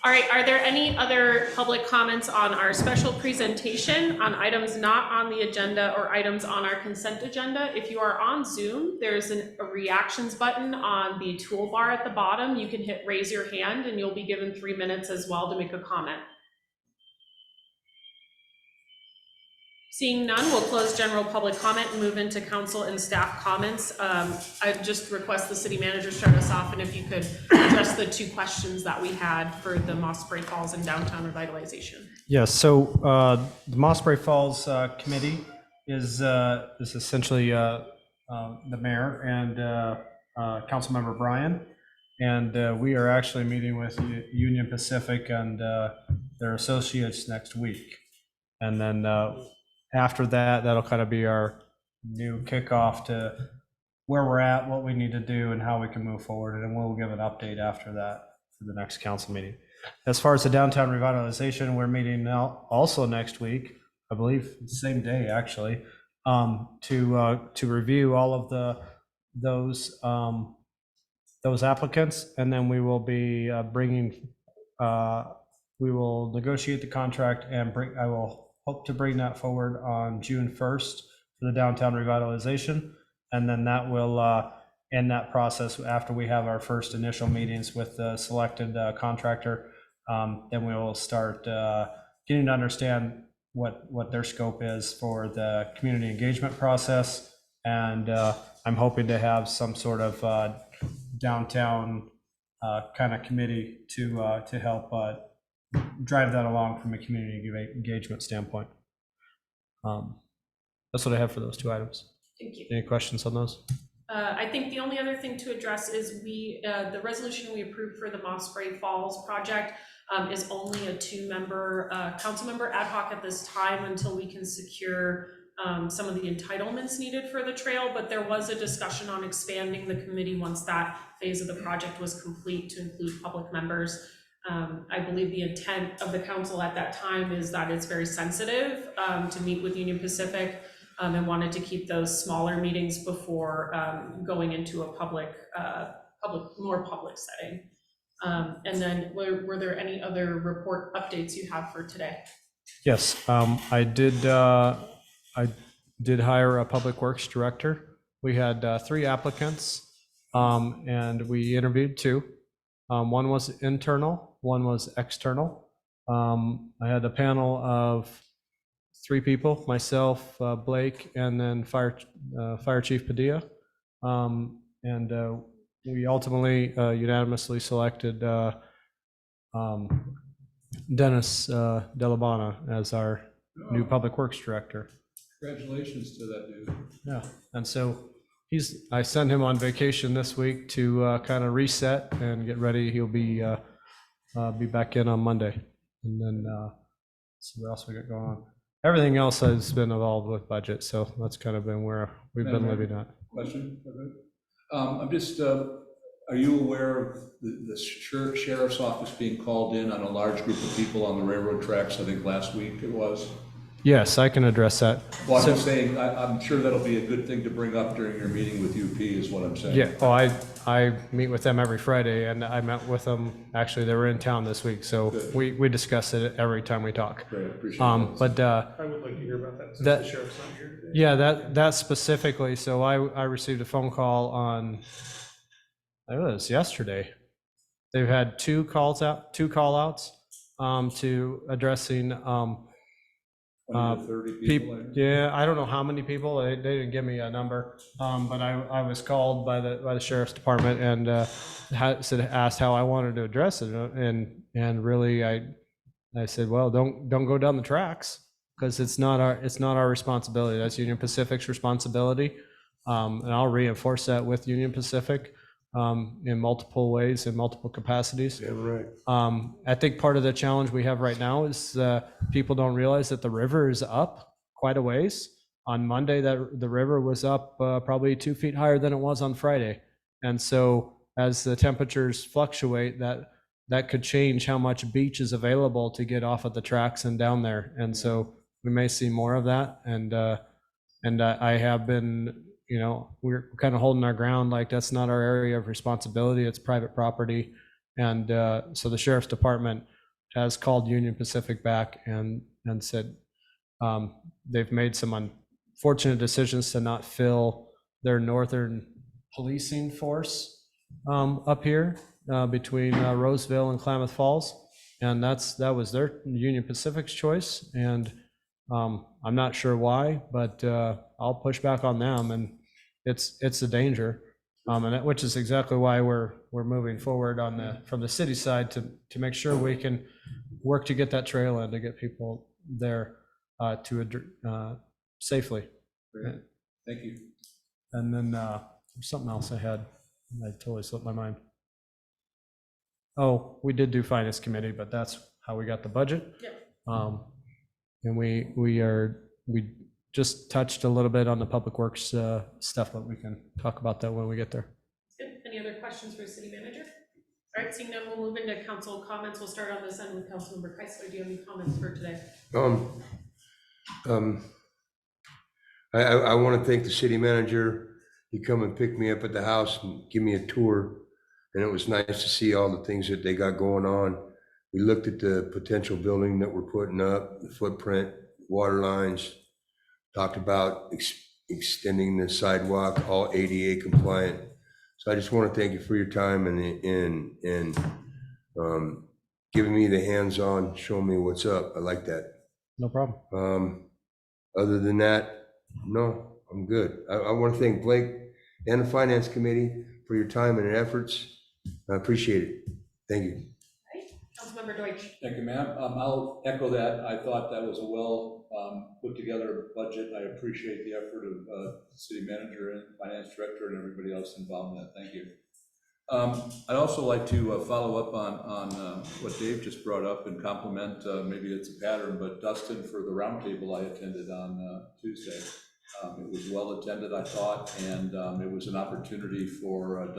All right, are there any other public comments on our special presentation, on items not on the agenda or items on our consent agenda? If you are on Zoom, there's a reactions button on the toolbar at the bottom. You can hit raise your hand and you'll be given 3 minutes as well to make a comment. Seeing none, we'll close general public comment and move into council and staff comments. I just request the city manager start us off, and if you could address the 2 questions that we had for the Moss Spray Falls and downtown revitalization. Yes, so the Moss Spray Falls Committee is essentially the mayor and Councilmember Bryan, and we are actually meeting with Union Pacific and their associates next week. And then after that, that'll kind of be our new kickoff to where we're at, what we need to do, and how we can move forward. And we'll give an update after that for the next council meeting. As far as the downtown revitalization, we're meeting now also next week, I believe, the same day actually, to review all of those applicants, and then we will be we will negotiate the contract and I will hope to bring that forward on June 1st for the downtown revitalization. And then that will end that process after we have our first initial meetings with the selected contractor. Then we will start getting to understand what their scope is for the community engagement process. And I'm hoping to have some sort of downtown kind of committee to help drive that along from a community engagement standpoint. That's what I have for those 2 items. Thank you. Any questions on those? I think the only other thing to address is the resolution we approved for the Mossbury Falls project is only a 2-member council member ad hoc at this time until we can secure some of the entitlements needed for the trail, but there was a discussion on expanding the committee once that phase of the project was complete to include public members. I believe the intent of the council at that time is that it's very sensitive to meet with Union Pacific and wanted to keep those smaller meetings before going into a more public setting. And then were there any other report updates you have for today? Yes, I did hire a public works director. We had 3 applicants, and we interviewed 2. One was internal, one was external. I had a panel of 3 people, myself, Blake, and then Fire Chief Padilla. And we ultimately unanimously selected Dennis Delabana as our new public works director. Congratulations to that dude. Yeah, and so I sent him on vacation this week to kind of reset and get ready. He'll be back in on Monday. And then see what else we got going on. Everything else has been involved with budget, so that's kind of been where we've been living at. Question? I'm just, are you aware of the sheriff's office being called in on a large group of people on the railroad tracks? I think last week it was. Yes, I can address that. Well, I'm just saying, I'm sure that'll be a good thing to bring up during your meeting with UP is what I'm saying. Yeah, well, I meet with them every Friday, and I met with them, actually, they were in town this week, so we discuss it every time we talk. Great, I appreciate that. But I would like to hear about that since the sheriff's not here today. yeah, that specifically, so I received a phone call on, I think it was yesterday. They've had 2 call outs to addressing 20 to 30 people. yeah, I don't know how many people. They didn't give me a number, but I was called by the sheriff's department and asked how I wanted to address it, and really I said, well, don't go down the tracks because it's not our responsibility. That's Union Pacific's responsibility, and I'll reinforce that with Union Pacific in multiple ways, in multiple capacities. Yeah, right. I think part of the challenge we have right now is people don't realize that the river is up quite a ways. On Monday, that the river was up probably 2 feet higher than it was on Friday. And so as the temperatures fluctuate, that could change how much beach is available to get off of the tracks and down there. And so we may see more of that. And I have been, we're kind of holding our ground, like that's not our area of responsibility, it's private property. And so the sheriff's department has called Union Pacific back and said they've made some unfortunate decisions to not fill their northern policing force up here between Roseville and Klamath Falls. And that was their Union Pacific's choice. And I'm not sure why, but I'll push back on them, and it's a danger, which is exactly why we're moving forward from the city side to make sure we can work to get that trail in, to get people there safely. Great. Thank you. And then there's something else I had. I totally slipped my mind. Oh, we did do finance committee, but that's how we got the budget. Yep. And we just touched a little bit on the public works stuff, but we can talk about that when we get there. Good. Any other questions for city manager? All right, seeing none, we'll move into council comments. We'll start on this end with Councilmember Keisler. Do you have any comments for today? I want to thank the city manager. He come and picked me up at the house and give me a tour, and it was nice to see all the things that they got going on. We looked at the potential building that we're putting up, the footprint, water lines, talked about extending the sidewalk, all ADA compliant. So I just want to thank you for your time and giving me the hands-on, showing me what's up. I like that. No problem. Other than that, no, I'm good. I want to thank Blake and the Finance Committee for your time and efforts. I appreciate it. Thank you. Councilmember Deutsch. Thank you, ma'am. I'll echo that. I thought that was a well put together budget. I appreciate the effort of city manager and finance director and everybody else involved in that. Thank you. I'd also like to follow up on what Dave just brought up and compliment, maybe it's a pattern, but Dustin for the roundtable I attended on Tuesday. It was well attended, I thought, and it was an opportunity for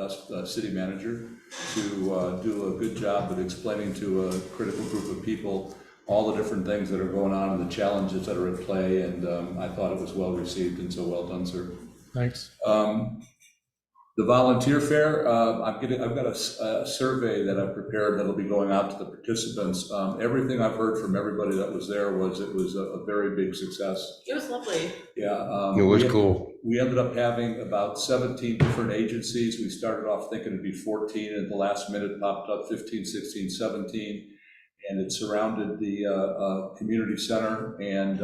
city manager to do a good job at explaining to a critical group of people all the different things that are going on and the challenges that are at play, and I thought it was well received, and so well done, sir. Thanks. The volunteer fair, I've got a survey that I've prepared that'll be going out to the participants. Everything I've heard from everybody that was there was it was a very big success. It was lovely. Yeah. It was cool. We ended up having about 17 different agencies. We started off thinking it'd be 14, and at the last minute popped up 15, 16, 17, and it surrounded the community center. And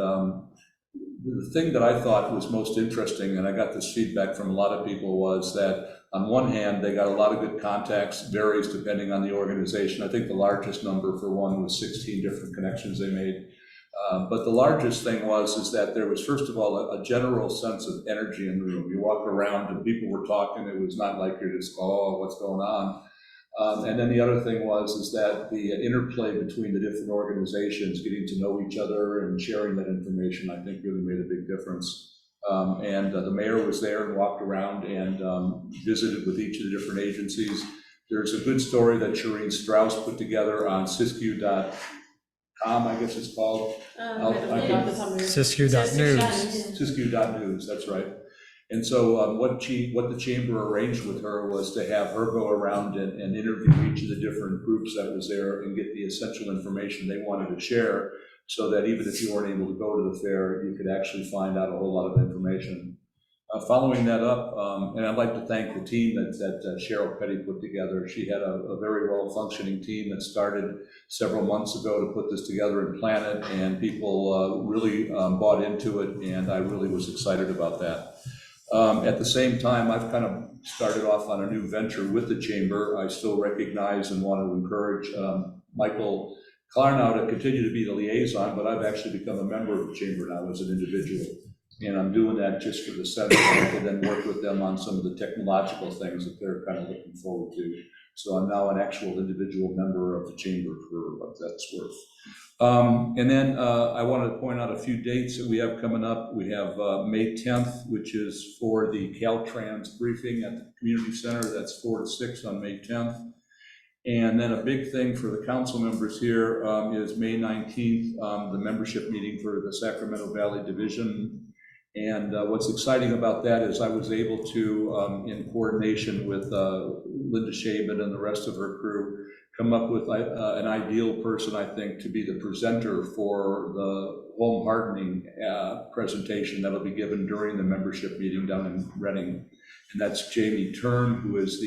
the thing that I thought was most interesting, and I got this feedback from a lot of people, was that on one hand, they got a lot of good contacts, varies depending on the organization. I think the largest number for one was 16 different connections they made. But the largest thing is that there was, first of all, a general sense of energy in the room. You walk around and people were talking. It was not like you're just, oh, what's going on? And then the other thing is that the interplay between the different organizations, getting to know each other and sharing that information, I think really made a big difference. And the mayor was there and walked around and visited with each of the different agencies. There's a good story that Shireen Strauss put together on Siskiyou.com, I guess it's called. Siskiyou.news. Siskiyou.news, that's right. And so what the chamber arranged with her was to have her go around and interview each of the different groups that was there and get the essential information they wanted to share, so that even if you weren't able to go to the fair, you could actually find out a whole lot of information. Following that up, and I'd like to thank the team that Cheryl Petty put together. She had a very well-functioning team that started several months ago to put this together and plan it, and people really bought into it, and I really was excited about that. At the same time, I've kind of started off on a new venture with the chamber. I still recognize and want to encourage Michael Klarnow to continue to be the liaison, but I've actually become a member of the chamber now as an individual. And I'm doing that just for the sense that I can then work with them on some of the technological things that they're kind of looking forward to. So I'm now an actual individual member of the chamber for what that's worth. And then I wanted to point out a few dates that we have coming up. We have May 10th, which is for the Caltrans briefing at the community center. That's 4 to 6 on May 10th. And then a big thing for the council members here is May 19th, the membership meeting for the Sacramento Valley Division. And what's exciting about that is I was able to, in coordination with Linda Shaban and the rest of her crew, come up with an ideal person, I think, to be the presenter for the home hardening presentation that'll be given during the membership meeting down in Reading. And that's Jamie Tern, who is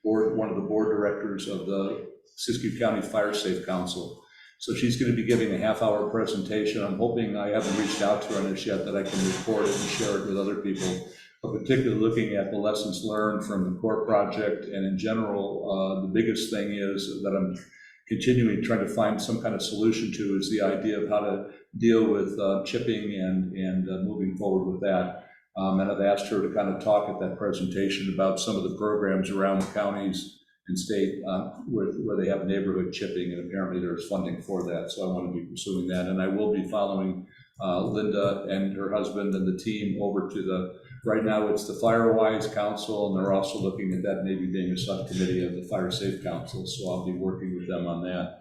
one of the board directors of the Siskiyou County Fire Safe Council. So she's going to be giving a half-hour presentation. I'm hoping, I haven't reached out to her on this yet, that I can record it and share it with other people, but particularly looking at the lessons learned from the core project. And in general, the biggest thing is that I'm continuing trying to find some kind of solution to is the idea of how to deal with chipping and moving forward with that. And I've asked her to kind of talk at that presentation about some of the programs around the counties and state where they have neighborhood chipping, and apparently there's funding for that. So I want to be pursuing that, and I will be following Linda and her husband and the team over to right now it's the Firewise Council, and they're also looking at that maybe being a subcommittee of the Fire Safe Council. So I'll be working with them on that.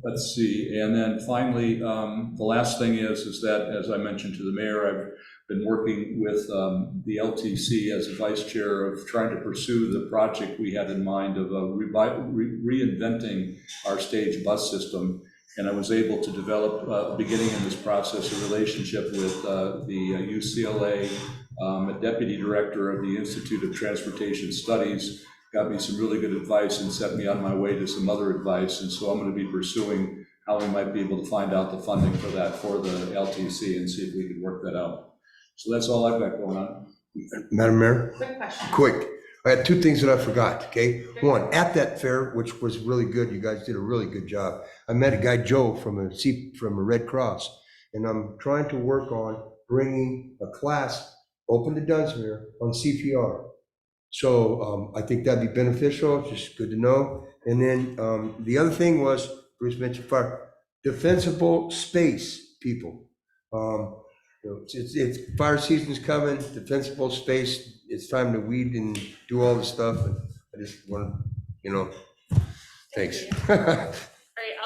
Let's see, and then finally, the last thing is that, as I mentioned to the mayor, I've been working with the LTC as a vice chair of trying to pursue the project we had in mind of reinventing our stage bus system. And I was able to develop, beginning in this process, a relationship with the UCLA, a deputy director of the Institute of Transportation Studies, got me some really good advice and set me on my way to some other advice. And so I'm going to be pursuing how we might be able to find out the funding for that for the LTC and see if we can work that out. So that's all I've got going on. Madam Mayor, Quick question. quick. I had two things that I forgot, okay? One, at that fair, which was really good, you guys did a really good job. I met a guy, Joe, from a Red Cross, and I'm trying to work on bringing a class open to Dunsmuir on CPR. So I think that'd be beneficial, just good to know. And then the other thing was, Bruce mentioned fire, defensible space, people. You know, it's fire season's coming, defensible space, it's time to weed and do all the stuff. And I just want to, you know, thanks. All right,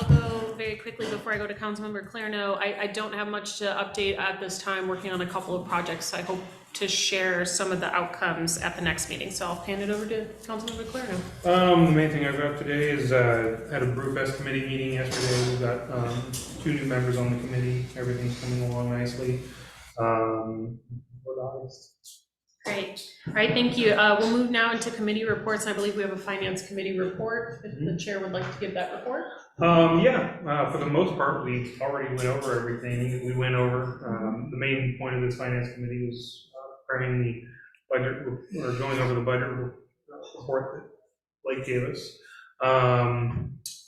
I'll go very quickly before I go to Councilmember Clarno. I don't have much to update at this time, working on a couple of projects. I hope to share some of the outcomes at the next meeting. So I'll hand it over to Councilmember Clarno. The main thing I've got today is had a Brewfest committee meeting yesterday. We've got 2 new members on the committee. Everything's coming along nicely. We're August. Great. All right, thank you. We'll move now into committee reports. I believe we have a finance committee report. If the chair would like to give that report. For the most part, we already went over everything. We went over, the main point of this finance committee was framing the budget, or going over the budget report that Blake gave us. I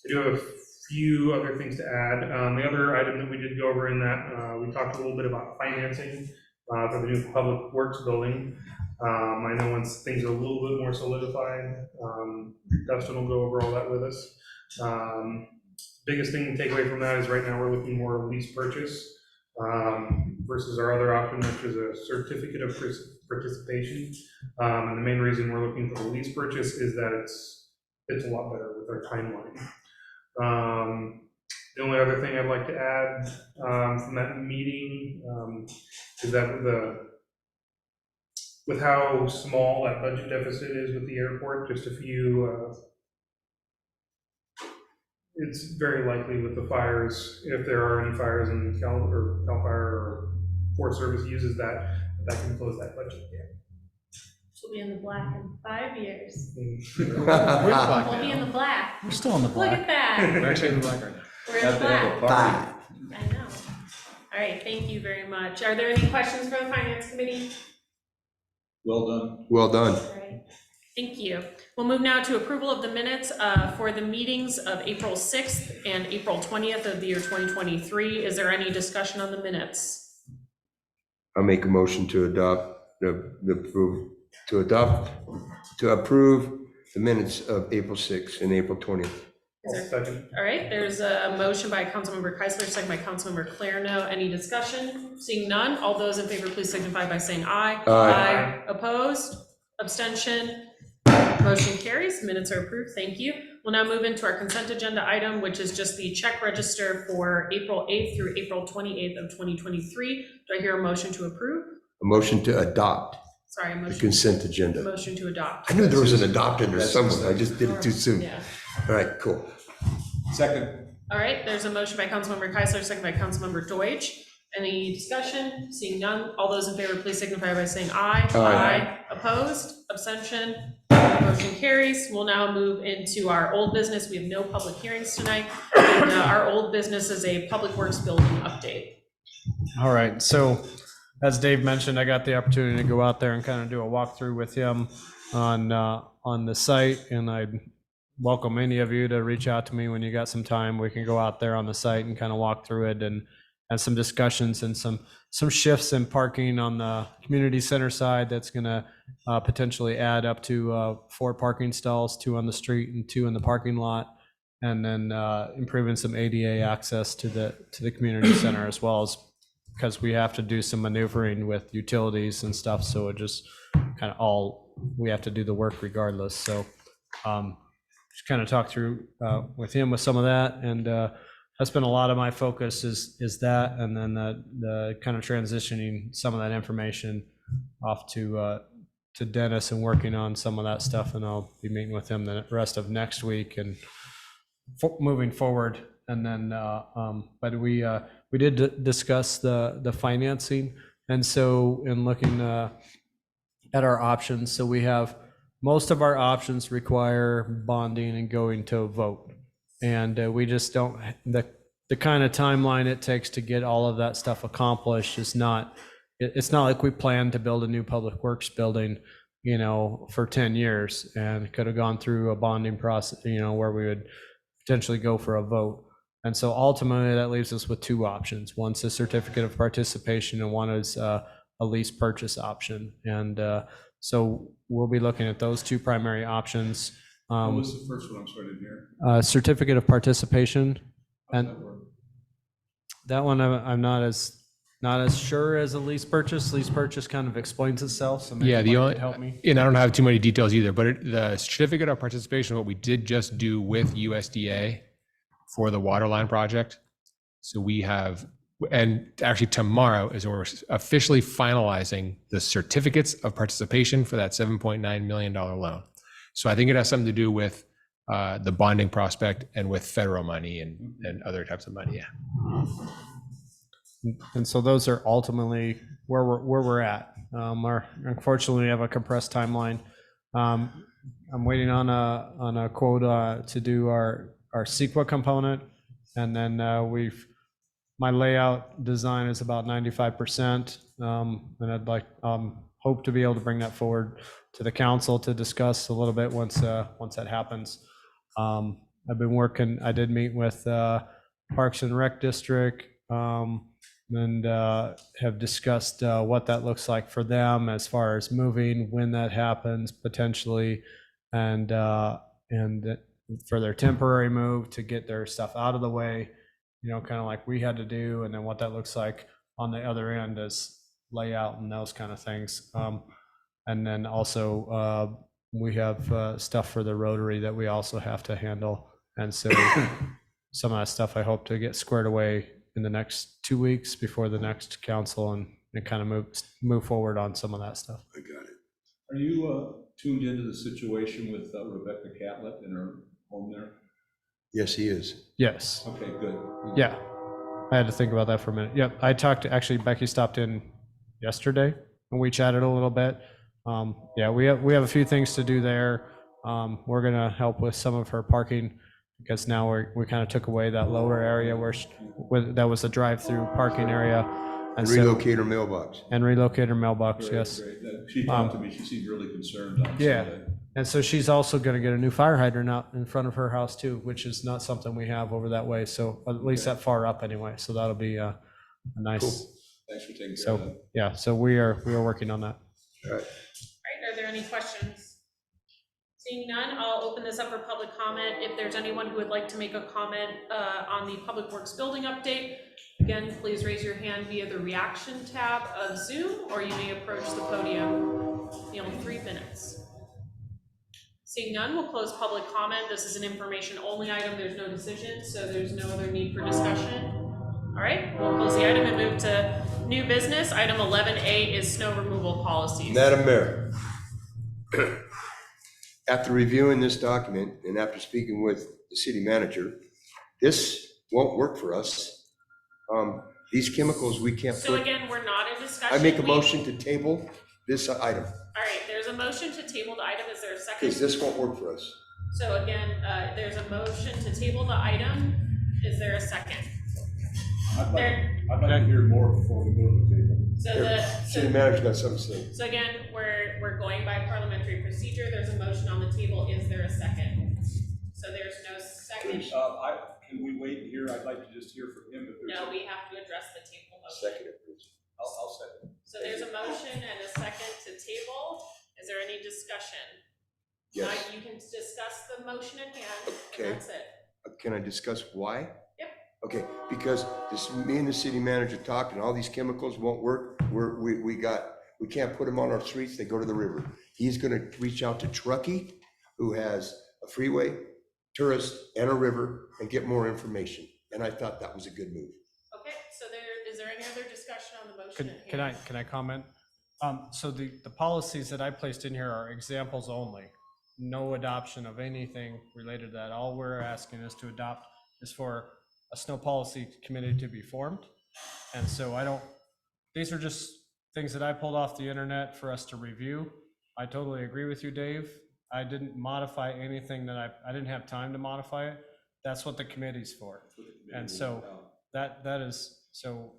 do have a few other things to add. The other item that we did go over in that, we talked a little bit about financing for the new public works building. I know once things are a little bit more solidified, Dustin will go over all that with us. Biggest thing to take away from that is right now we're looking more lease purchase versus our other option, which is a certificate of participation. And the main reason we're looking for the lease purchase is that it's a lot better with our timeline. The only other thing I'd like to add from that meeting is that with how small that budget deficit is with the airport, just a few, it's very likely with the fires, if there are any fires in CAL Fire or Forest Service uses that can close that budget gap. She'll be in the black in 5 years. Black We'll be in the black. We're still in the Look black. at that. We're actually in the black right now. We're in the black. Bye. I know. All right, thank you very much. Are there any questions for the finance committee? Well done. Well done. All right, thank you. We'll move now to approval of the minutes for the meetings of April 6th and April 20th of the year 2023. Is there any discussion on the minutes? I'll make a motion to approve the minutes of April 6th and April 20th. Second. All right, there's a motion by Councilmember Keisler, second by Councilmember Clarno. Any discussion? Seeing none, all those in favor, please signify by saying aye. Aye. Opposed? Abstention? Motion carries. Minutes are approved. Thank you. We'll now move into our consent agenda item, which is just the check register for April 8th through April 28th of 2023. Do I hear a motion to approve? A motion to adopt Sorry, a the motion. consent agenda. Motion to adopt. I knew there was an adopted or someone, I just did it too soon. Yeah. All right, cool. Second. All right, there's a motion by Councilmember Keisler, second by Councilmember Deutsch. Any discussion? Seeing none, all those in favor, please signify by saying aye. Aye. Opposed? Abstention? Motion carries. We'll now move into our old business. We have no public hearings tonight. And, our old business is a public works building update. All right, so as Dave mentioned, I got the opportunity to go out there and kind of do a walkthrough with him on the site, and I'd welcome any of you to reach out to me when you got some time. We can go out there on the site and kind of walk through it and some discussions and some shifts in parking on the community center side that's going to potentially add up to 4 parking stalls, 2 on the street and 2 in the parking lot, and then improving some ADA access to the community center, as well as because we have to do some maneuvering with utilities and stuff. So it just kind of we have to do the work regardless. So just kind of talk through with him with some of that, and that's been a lot of my focus is that, and then the kind of transitioning some of that information off to Dennis and working on some of that stuff, and I'll be meeting with him the rest of next week and moving forward. And then but we did discuss the financing, and so in looking at our options, so we have most of our options require bonding and going to a vote, and we just don't, the kind of timeline it takes to get all of that stuff accomplished is not, it's not like we plan to build a new public works building, for 10 years, and could have gone through a bonding process, where we would potentially go for a vote. And so ultimately that leaves us with two options. One's a certificate of participation and one is a lease purchase option. And so we'll be looking at those two primary options. What was the first one? I'm sorry, I didn't hear. Certificate of participation. How does And that work? that one I'm not as sure as a lease purchase. Lease purchase kind of explains itself, so maybe Yeah, the Mike only, could help me. and I don't have too many details either, but the certificate of participation, what we did just do with USDA for the water line project. So we have, and actually tomorrow is when we're officially finalizing the certificates of participation for that $7.9 million loan. So I think it has something to do with the bonding prospect and with federal money and other types of money, yeah. And so those are ultimately where we're at. Unfortunately, we have a compressed timeline. I'm waiting on a quote to do our CEQA component, and then my layout design is about 95%, and I'd like hope to be able to bring that forward to the council to discuss a little bit once that happens. I've been working. I did meet with Parks and Rec District. And have discussed what that looks like for them as far as moving, when that happens potentially, and for their temporary move to get their stuff out of the way, kind of like we had to do, and then what that looks like on the other end as layout and those kind of things. And then also we have stuff for the Rotary that we also have to handle, and so some of that stuff I hope to get squared away in the next 2 weeks before the next council, and kind of move forward on some of that stuff. I got it. Are you tuned into the situation with Rebecca Catlett in her home there? Yes, he is. Yes. Okay, good. Yeah. I had to think about that for a minute. Yep. I talked to, actually, Becky stopped in yesterday and we chatted a little bit. Yeah, we have a few things to do there. We're going to help with some of her parking, because now we kind of took away that lower area where that was a drive-through parking area. And relocate her mailbox. And relocate her mailbox, Great, yes. great. She talked to me, she seemed really concerned on Yeah. Sunday. And so she's also going to get a new fire hydrant out in front of her house too, which is not something we have over that way. So at least that far up anyway. So that'll be a nice. Cool. Thanks for taking care of So that. yeah, so we are working on that. All right. All right, are there any questions? Seeing none, I'll open this up for public comment. If there's anyone who would like to make a comment on the Public Works Building update, again, please raise your hand via the reaction tab of Zoom, or you may approach the podium. 3 minutes. Seeing none, we'll close public comment. This is an information only item. There's no decision, so there's no other need for discussion. All right, we'll close the item and move to new business. Item 11A is snow removal policies. Madam Mayor, after reviewing this document and after speaking with the city manager, this won't work for us. These chemicals we can't So put. again, we're not in discussion. I make a motion to table this item, All right, there's a motion to table the item. Is there a second? because this won't work for us. So again, there's a motion to table the item. Is there a second? I'd There, like to hear more before we go to the table. so Here, city manager got something to say. so again, we're going by parliamentary procedure. There's a motion on the table. Is there a second? So there's no second. Can we wait here? I'd like to just hear from him if there's. No, we have to address the table motion. Second it, please. I'll second. So there's a motion and a second to table. Is there any discussion? Yes. You can discuss the motion at hand, Okay. and that's it. Can I discuss why? Yep. Okay, because me and the city manager talked, and all these chemicals won't work. We can't put them on our streets. They go to the river. He's gonna reach out to Truckee, who has a freeway, tourist, and a river, and get more information. And I thought that was a good move. Okay, so is there any other discussion on the motion at hand? Can I comment? So the policies that I placed in here are examples only. No adoption of anything related to that. All we're asking is to adopt is for a snow policy committee to be formed. And so these are just things that I pulled off the internet for us to review. I totally agree with you, Dave. I didn't modify anything that I didn't have time to modify it. That's what the committee's for. And so that is, so,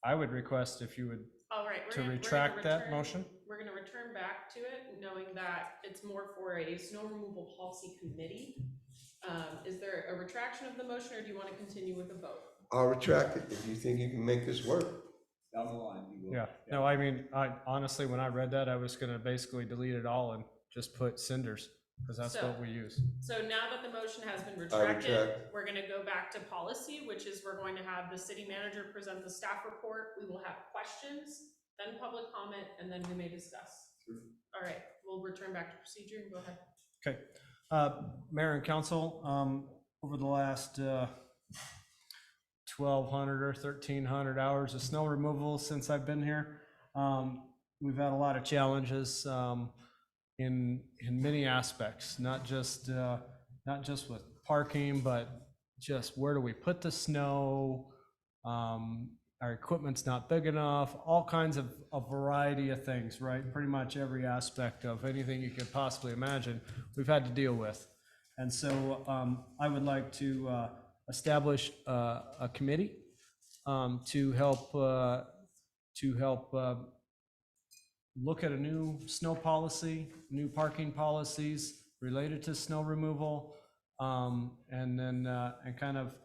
I would request if you would All right, to retract that motion. We're gonna return back to it, knowing that it's more for a snow removal policy committee. Is there a retraction of the motion, or do you want to continue with the vote? I'll retract it if you think you can make this work. Down the line, you will. Yeah, no, I mean, I honestly, when I read that, I was gonna basically delete it all and just put cinders, because that's So- what we use. So now that the motion has been retract. retracted, we're gonna go back to policy, which is we're going to have the city manager present the staff report. We will have questions, then public comment, and then we may discuss. All right, we'll return back to procedure. Go ahead. Okay, Mayor and Council, over the last 1,200 or 1,300 hours of snow removal since I've been here, we've had a lot of challenges in many aspects, not just with parking, but just where do we put the snow? Our equipment's not big enough, all kinds of a variety of things, right? Pretty much every aspect of anything you could possibly imagine, we've had to deal with. And so I would like to establish a committee to help look at a new snow policy, new parking policies related to snow removal, and then and kind of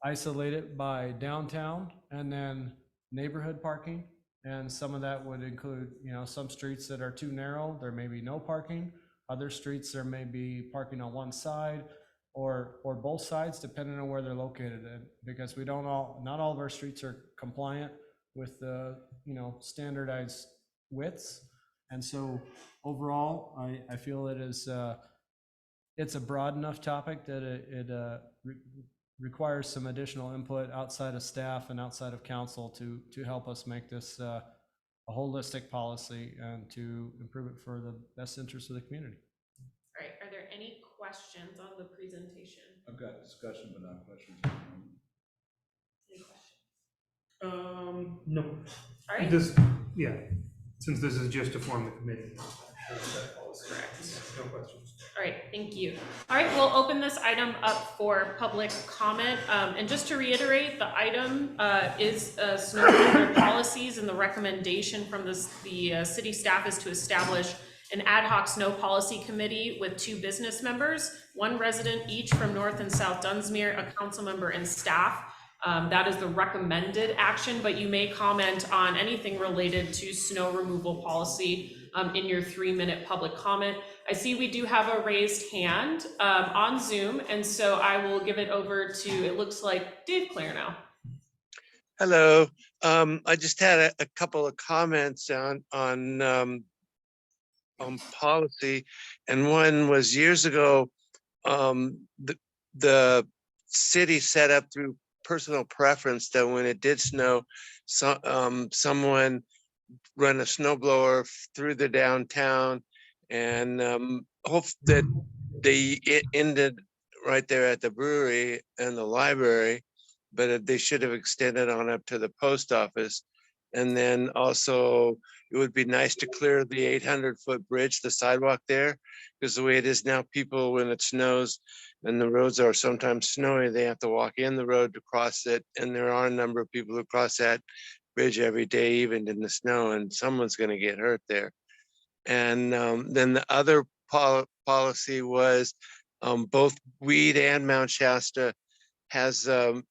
isolate it by downtown and then neighborhood parking. And some of that would include, you know, some streets that are too narrow, there may be no parking. Other streets, there may be parking on one side or both sides, depending on where they're located in, because we don't not all of our streets are compliant with the, you know, standardized widths. And so overall, I feel it is, it's a broad enough topic that it requires some additional input outside of staff and outside of council to help us make this a holistic policy and to improve it for the best interest of the community. All right, are there any questions on the presentation? I've got discussion, but not questions. Any questions? No. All right. This, yeah, since this is just to form the committee. Correct. No questions. All right, thank you. All right, we'll open this item up for public comment. And just to reiterate, the item is snow removal policies, and the recommendation from the city staff is to establish an ad hoc snow policy committee with 2 business members, 1 resident each from North and South Dunsmuir, a council member and staff. That is the recommended action, but you may comment on anything related to snow removal policy in your 3-minute public comment. I see we do have a raised hand on Zoom, and so I will give it over to, it looks like Dave Clare now. Hello. I just had a couple of comments on policy, and one was years ago, the city set up through personal preference that when it did snow, someone run a snowblower through the downtown, and hope that it ended right there at the brewery and the library, but they should have extended on up to the post office. And then also it would be nice to clear the 800-foot bridge, the sidewalk there, because the way it is now, people, when it snows and the roads are sometimes snowy, they have to walk in the road to cross it. And there are a number of people who cross that bridge every day, even in the snow, and someone's going to get hurt there. And then the other policy was both Weed and Mount Shasta has a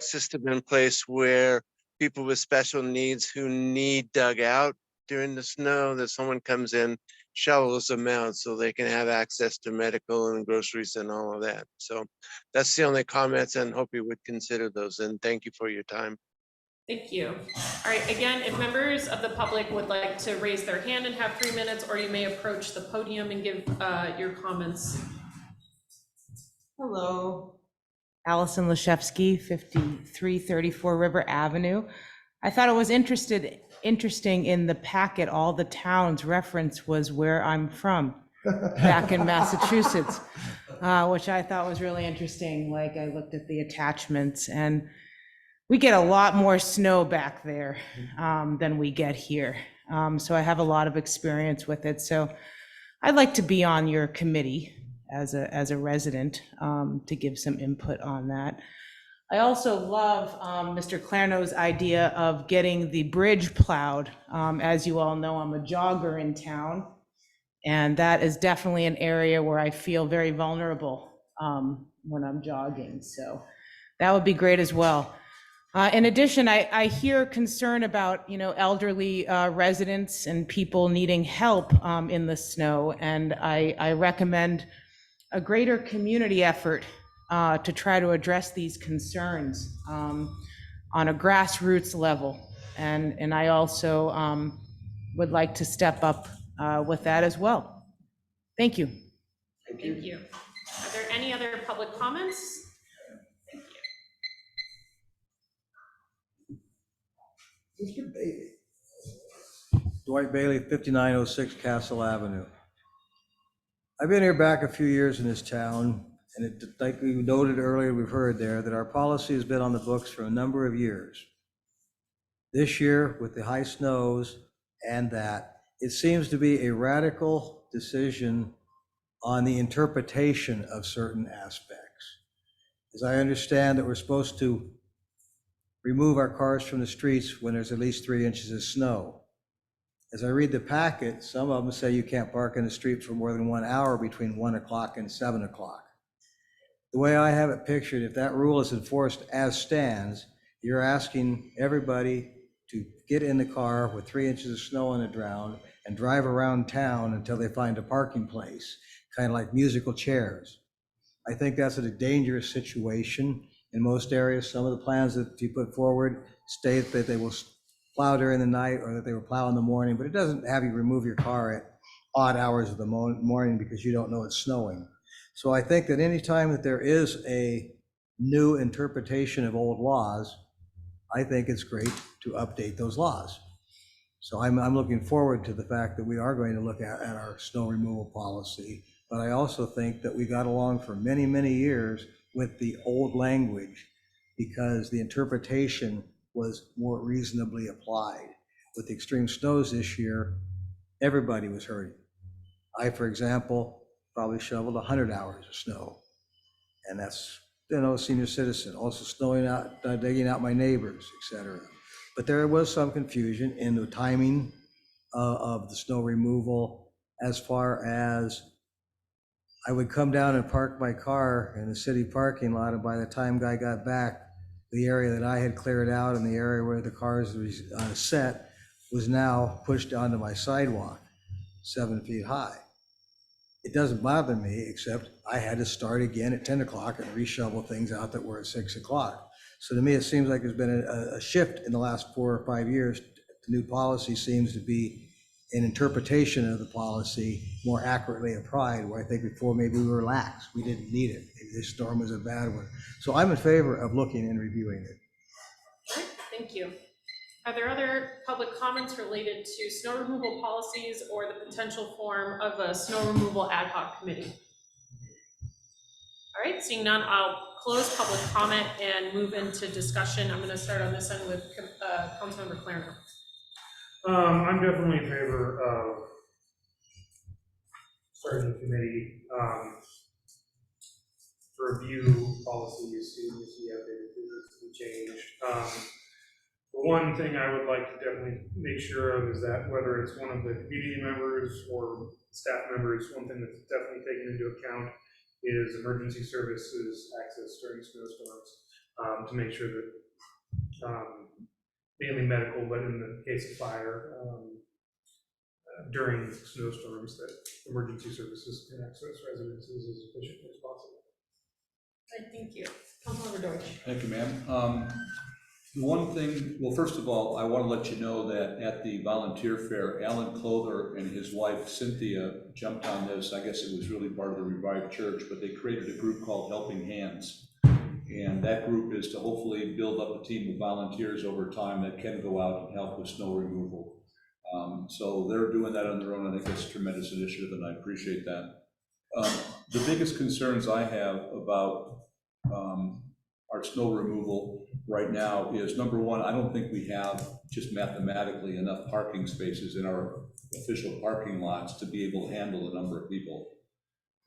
system in place where people with special needs who need dug out during the snow, that someone comes in, shovels them out so they can have access to medical and groceries and all of that. So that's the only comments, and hope you would consider those. And thank you for your time. Thank you. All right, again, if members of the public would like to raise their hand and have 3 minutes, or you may approach the podium and give your comments. Hello, Allison Lashevsky, 5334 River Avenue. I thought it was interesting in the packet, all the towns reference was where I'm from, back in Massachusetts, which I thought was really interesting. Like, I looked at the attachments, and we get a lot more snow back there than we get here. So I have a lot of experience with it. So I'd like to be on your committee as a resident to give some input on that. I also love Mr. Clarno's idea of getting the bridge plowed. As you all know, I'm a jogger in town, and that is definitely an area where I feel very vulnerable when I'm jogging. So that would be great as well. In addition, I hear concern about, elderly residents and people needing help in the snow, and I recommend a greater community effort to try to address these concerns on a grassroots level. And I also would like to step up with that as well. Thank you. Thank you. Are there any other public comments? Thank you. Mr. Bailey. Dwight Bailey, 5906 Castle Avenue. I've been here back a few years in this town, and like we noted earlier, we've heard there, that our policy has been on the books for a number of years. This year, with the high snows and that, it seems to be a radical decision on the interpretation of certain aspects. As I understand that we're supposed to remove our cars from the streets when there's at least 3 inches of snow. As I read the packet, some of them say you can't park in the street for more than 1 hour between 1 o'clock and 7 o'clock. The way I have it pictured, if that rule is enforced as stands, you're asking everybody to get in the car with 3 inches of snow on the ground and drive around town until they find a parking place, kind of like musical chairs. I think that's a dangerous situation in most areas. Some of the plans that you put forward state that they will plow during the night or that they will plow in the morning, but it doesn't have you remove your car at odd hours of the morning because you don't know it's snowing. So I think that any time that there is a new interpretation of old laws, I think it's great to update those laws. So I'm looking forward to the fact that we are going to look at our snow removal policy, but I also think that we got along for many, many years with the old language because the interpretation was more reasonably applied. With the extreme snows this year, everybody was hurting. I, for example, probably shoveled 100 hours of snow, and that's, a senior citizen, also snowing out, digging out my neighbors, etc. But there was some confusion in the timing of the snow removal as far as I would come down and park my car in the city parking lot, and by the time I got back, the area that I had cleared out and the area where the cars was set was now pushed onto my sidewalk, 7 feet high. It doesn't bother me, except I had to start again at 10 o'clock and reshovel things out that were at 6 o'clock. So to me, it seems like there's been a shift in the last 4 or 5 years. The new policy seems to be an interpretation of the policy more accurately applied, where I think before maybe we were lax. We didn't need it. Maybe this storm was a bad one. So I'm in favor of looking and reviewing it. All right, thank you. Are there other public comments related to snow removal policies or the potential form of a snow removal ad hoc committee? All right, seeing none, I'll close public comment and move into discussion. I'm going to start on this end with Councilmember Clarno. I'm definitely in favor of starting the committee to review policies, see if they change. The one thing I would like to definitely make sure of is that whether it's one of the community members or staff members, one thing that's definitely taken into account is emergency services access during snowstorms, to make sure that mainly medical, but in the case of fire, during snowstorms, that emergency services can access residences as efficiently as possible. Thank you. Councilmember Deutsch. Thank you, ma'am. The one thing, well, first of all, I want to let you know that at the volunteer fair, Alan Clother and his wife Cynthia jumped on this. I guess it was really part of the Revived Church, but they created a group called Helping Hands. And that group is to hopefully build up a team of volunteers over time that can go out and help with snow removal. So they're doing that on their own. I think that's a tremendous initiative, and I appreciate that. The biggest concerns I have about our snow removal right now is, number one, I don't think we have just mathematically enough parking spaces in our official parking lots to be able to handle the number of people.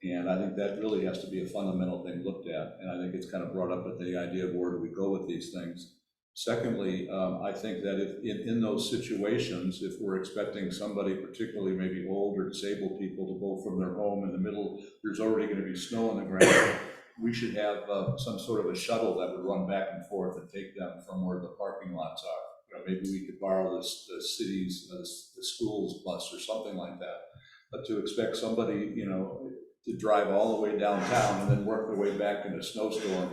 And I think that really has to be a fundamental thing looked at. And I think it's kind of brought up at the idea of where do we go with these things. Secondly, I think that if in those situations, if we're expecting somebody, particularly maybe old or disabled people, to go from their home in the middle, there's already going to be snow on the ground, we should have some sort of a shuttle that would run back and forth and take them from where the parking lots are. You know, maybe we could borrow the city's, the school's bus or something like that. But to expect somebody, you know, to drive all the way downtown and then work their way back in a snowstorm,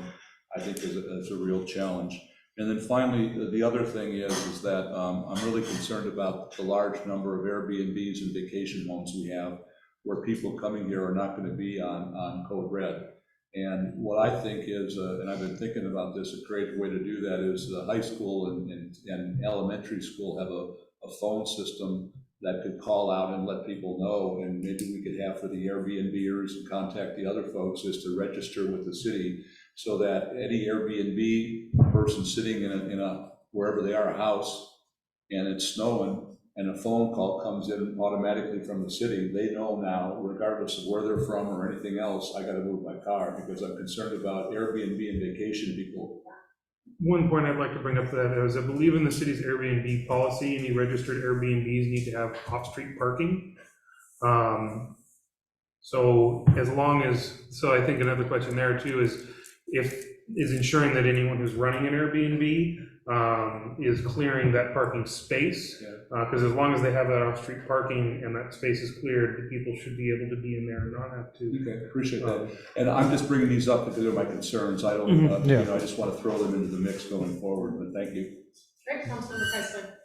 I think is a real challenge. And then finally, the other thing is that I'm really concerned about the large number of Airbnbs and vacation homes we have where people coming here are not going to be on Code Red. And what I think is, and I've been thinking about this, a great way to do that is the high school and elementary school have a phone system that could call out and let people know, and maybe we could have for the Airbnbers and contact the other folks is to register with the city so that any Airbnb person sitting in a wherever they are, a house, and it's snowing, and a phone call comes in automatically from the city, they know now, regardless of where they're from or anything else, I gotta move my car because I'm concerned about Airbnb and vacation people. One point I'd like to bring up to that is I believe in the city's Airbnb policy, any registered Airbnbs need to have off-street parking. So as long as, so I think another question there too is ensuring that anyone who's running an Airbnb is clearing that parking space. Because as long as they have that off-street parking and that space is cleared, the people should be able to be in there and not have to. Okay, appreciate that. And I'm just bringing these up because they're my concerns. I don't, you know, I just want to throw them into the mix going forward, but thank you. Great, Councilmember Keisler.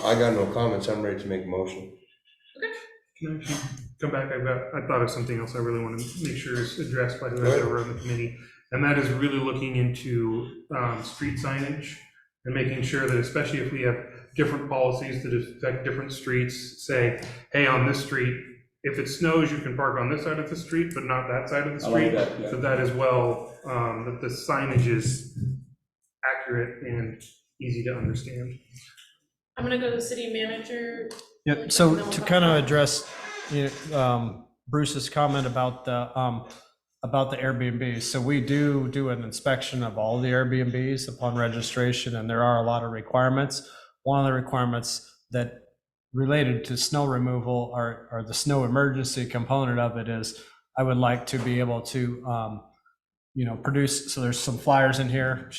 I got no comments. I'm ready to make a motion. Can I actually come back? I thought of something else I really want to make sure is addressed by whoever's over on the committee. And that is really looking into street signage and making sure that, especially if we have different policies that affect different streets, say, hey, on this street, if it snows, you can park on this side of the street, but not that side of the street. I like that, yeah. So that as well, that the signage is accurate and easy to understand. I'm gonna go to the city manager. Yeah, so to kind of address, Bruce's comment about the Airbnbs. So we do an inspection of all the Airbnbs upon registration, and there are a lot of requirements. One of the requirements that related to snow removal or the snow emergency component of it is I would like to be able to, produce, so there's some flyers in here.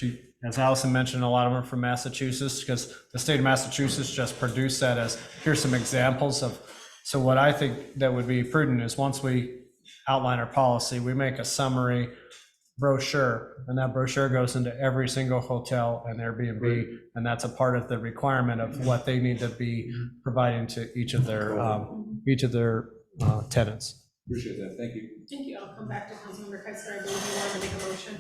As Allison mentioned, a lot of them are from Massachusetts because the state of Massachusetts just produced that as, here's some examples of, so what I think that would be prudent is once we outline our policy, we make a summary brochure, and that brochure goes into every single hotel and Airbnb, and that's a part of the requirement of what they need to be providing to each of their tenants. Appreciate that. Thank you. Thank you. I'll come back to Councilmember Keisler. I believe you wanted to make a motion.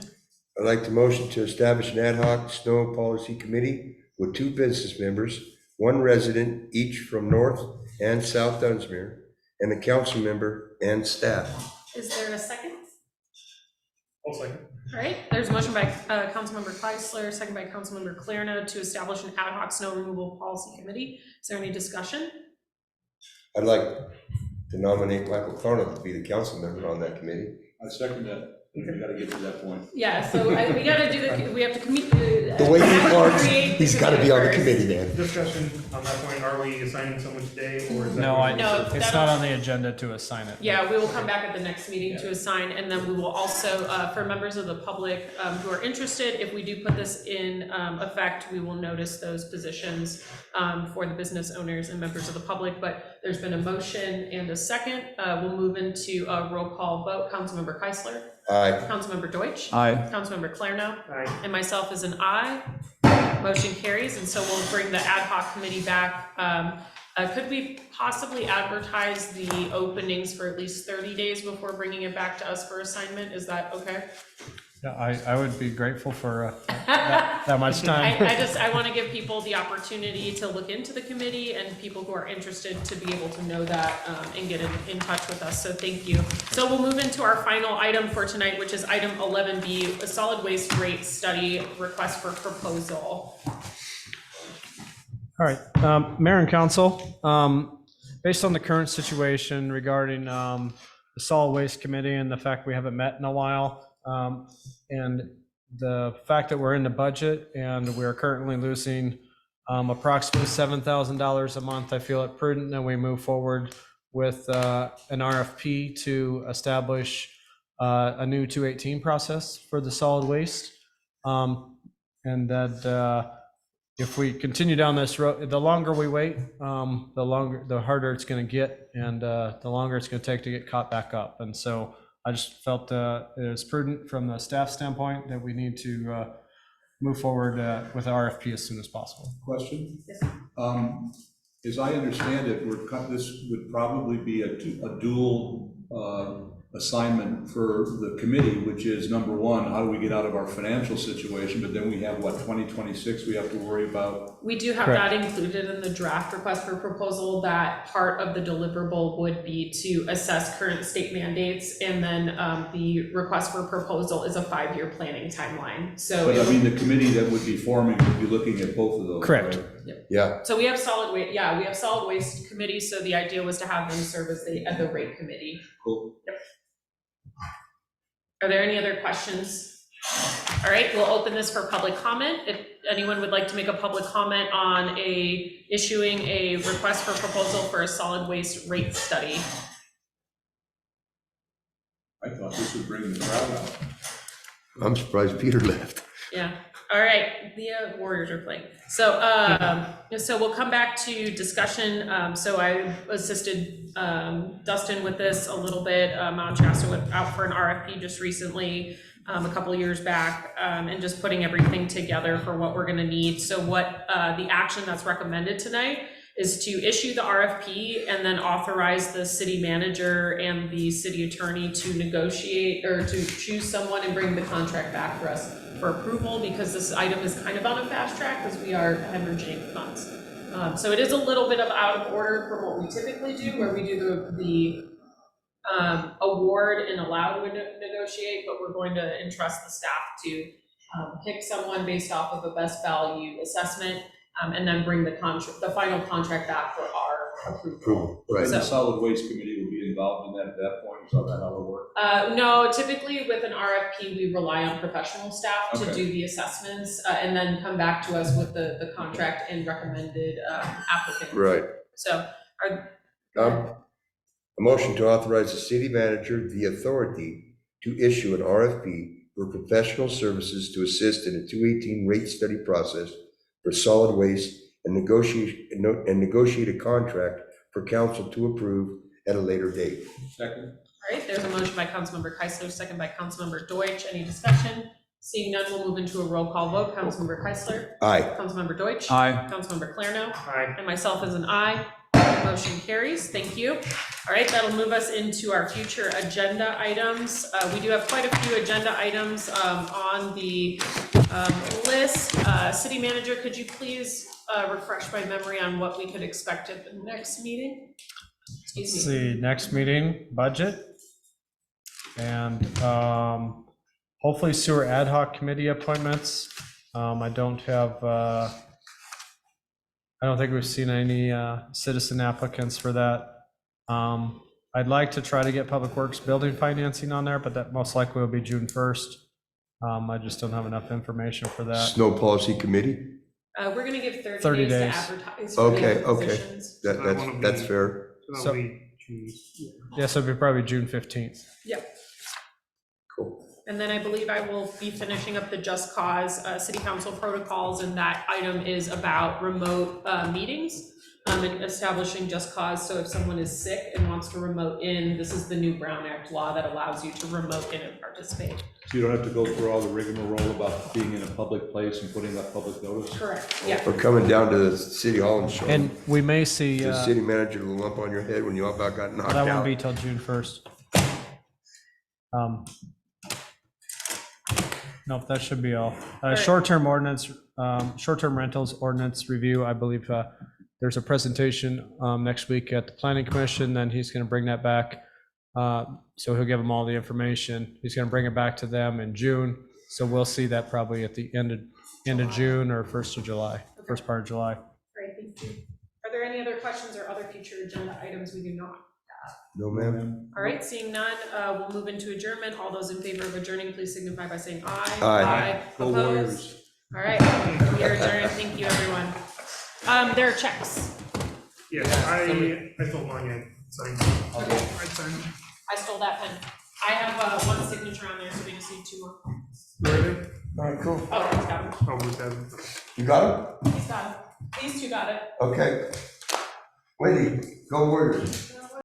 I'd like to motion to establish an ad hoc snow policy committee with 2 business members, 1 resident, each from North and South Dunsmuir, and a council member and staff. Is there a second? I'll second. All right, there's a motion by Councilmember Keisler, second by Councilmember Clarno to establish an ad hoc snow removal policy committee. Is there any discussion? I'd like to nominate Michael Clarno to be the council member on that committee. I second that. We got to get to that point. Yeah, so we gotta do we have to commit. The way he parks, he's got to be on the committee, man. Discussion on that point, are we assigning someone today or is that? No, It's not on the agenda to assign it. Yeah, we will come back at the next meeting to assign, and then we will also, for members of the public who are interested, if we do put this in effect, we will notice those positions for the business owners and members of the public, but there's been a motion and a second. We'll move into a roll call vote. Councilmember Keisler. Aye. Councilmember Deutsch. Aye. Councilmember Clarno. Aye. And myself is an aye. Motion carries, and so we'll bring the ad hoc committee back. Could we possibly advertise the openings for at least 30 days before bringing it back to us for assignment? Is that okay? Yeah, I would be grateful for that much time. I want to give people the opportunity to look into the committee and people who are interested to be able to know that and get in touch with us. So thank you. So we'll move into our final item for tonight, which is item 11B, a solid waste rate study request for proposal. All right, Mayor and Council, based on the current situation regarding the solid waste committee and the fact we haven't met in a while. And the fact that we're in the budget and we're currently losing approximately $7,000 a month, I feel it prudent that we move forward with an RFP to establish a new 218 process for the solid waste. And that if we continue down this road, the longer we wait, the harder it's going to get, and the longer it's going to take to get caught back up. And so I just felt it was prudent from the staff standpoint that we need to move forward with the RFP as soon as possible. Question? As I understand it, this would probably be a dual assignment for the committee, which is number one, how do we get out of our financial situation? But then we have, what, 2026 we have to worry about? We do have Correct. that included in the draft request for proposal. That part of the deliverable would be to assess current state mandates, and then the request for proposal is a 5-year planning timeline. So, But I mean, the committee that would be forming would be looking at both of those. Correct. Right? Yeah, so we have solid waste. Yeah, we have solid waste committee. So the idea was to have them serve as the rate committee. Cool. Are there any other questions? All right, we'll open this for public comment. If anyone would like to make a public comment on issuing a request for proposal for a solid waste rate study. I thought this would bring the crowd out. I'm surprised Peter left. Yeah, all right, the Warriors are playing. So, so we'll come back to discussion. So I assisted Dustin with this a little bit. Mount Shasta went out for an RFP just recently, a couple of years back, and just putting everything together for what we're gonna need. So what the action that's recommended tonight is to issue the RFP and then authorize the city manager and the city attorney to negotiate or to choose someone and bring the contract back for us for approval, because this item is kind of on a fast track because we are hemorrhaging funds. So it is a little bit of out of order from what we typically do, where we do the award and allow to negotiate, but we're going to entrust the staff to pick someone based off of a best value assessment, and then bring the final contract back for our approval. Right. And the solid waste committee will be involved in that at that point, is that how it'll work? No, typically with an RFP, we rely on professional staff to Okay. do the assessments, and then come back to us with the contract and recommended applicant. Right. So, A motion to authorize the city manager the authority to issue an RFP for professional services to assist in a 218 rate study process for solid waste and negotiate a contract for council to approve at a later date. Second. all right, there's a motion by Councilmember Keisler, second by Councilmember Deutsch. Any discussion? Seeing none, we'll move into a roll call vote. Councilmember Keisler. Aye. Councilmember Deutsch. Aye. Councilmember Clarno. Aye. And myself as an aye. Motion carries. Thank you. All right, that'll move us into our future agenda items. We do have quite a few agenda items on the list. City manager, could you please refresh my memory on what we could expect at the next meeting? Let's Excuse me. see, next meeting, budget. And hopefully sewer ad hoc committee appointments. I don't think we've seen any citizen applicants for that. I'd like to try to get Public Works building financing on there, but that most likely will be June 1st. I just don't have enough information for that. Snow Policy Committee? We're gonna give 30 30 days to days. advertise for the Okay, okay. positions. That's fair. So So- that'll be June. Yes, it'll be probably June 15th. Yep. Cool. And then I believe I will be finishing up the Just Cause City Council protocols, and that item is about remote meetings and establishing Just Cause. So if someone is sick and wants to remote in, this is the new Brown Act law that allows you to remote in and participate. So you don't have to go through all the rigmarole about being in a public place and putting up public notice? Correct, yeah. We're coming down to the city hall and showing And we may see, the city manager the lump on your head when you about got knocked that won't out. be till June 1st. Nope, that should be all. right. Short-term ordinance, short-term rentals ordinance review, I believe there's a presentation next week at the planning commission, then he's gonna bring that back. So he'll give them all the information. He's gonna bring it back to them in June. So we'll see that probably at the end of June or 1st of July, first part of July. Great, thank you. Are there any other questions or other future agenda items we do not have? No, ma'am. All right, seeing none, we'll move into adjournment. All those in favor of adjourning, please signify by saying aye. Aye. Go Opposed? Warriors. All right, we are adjourned. Thank you, everyone. There are checks. Yeah, I told Manya, sign. I signed. I stole that pen. I have one signature on there, so we just need two more. Where are they? All right, cool. Oh, he's got it. Oh, Bruce has them. You got He's got it. These two got it. it? Okay. Wendy, go Warriors.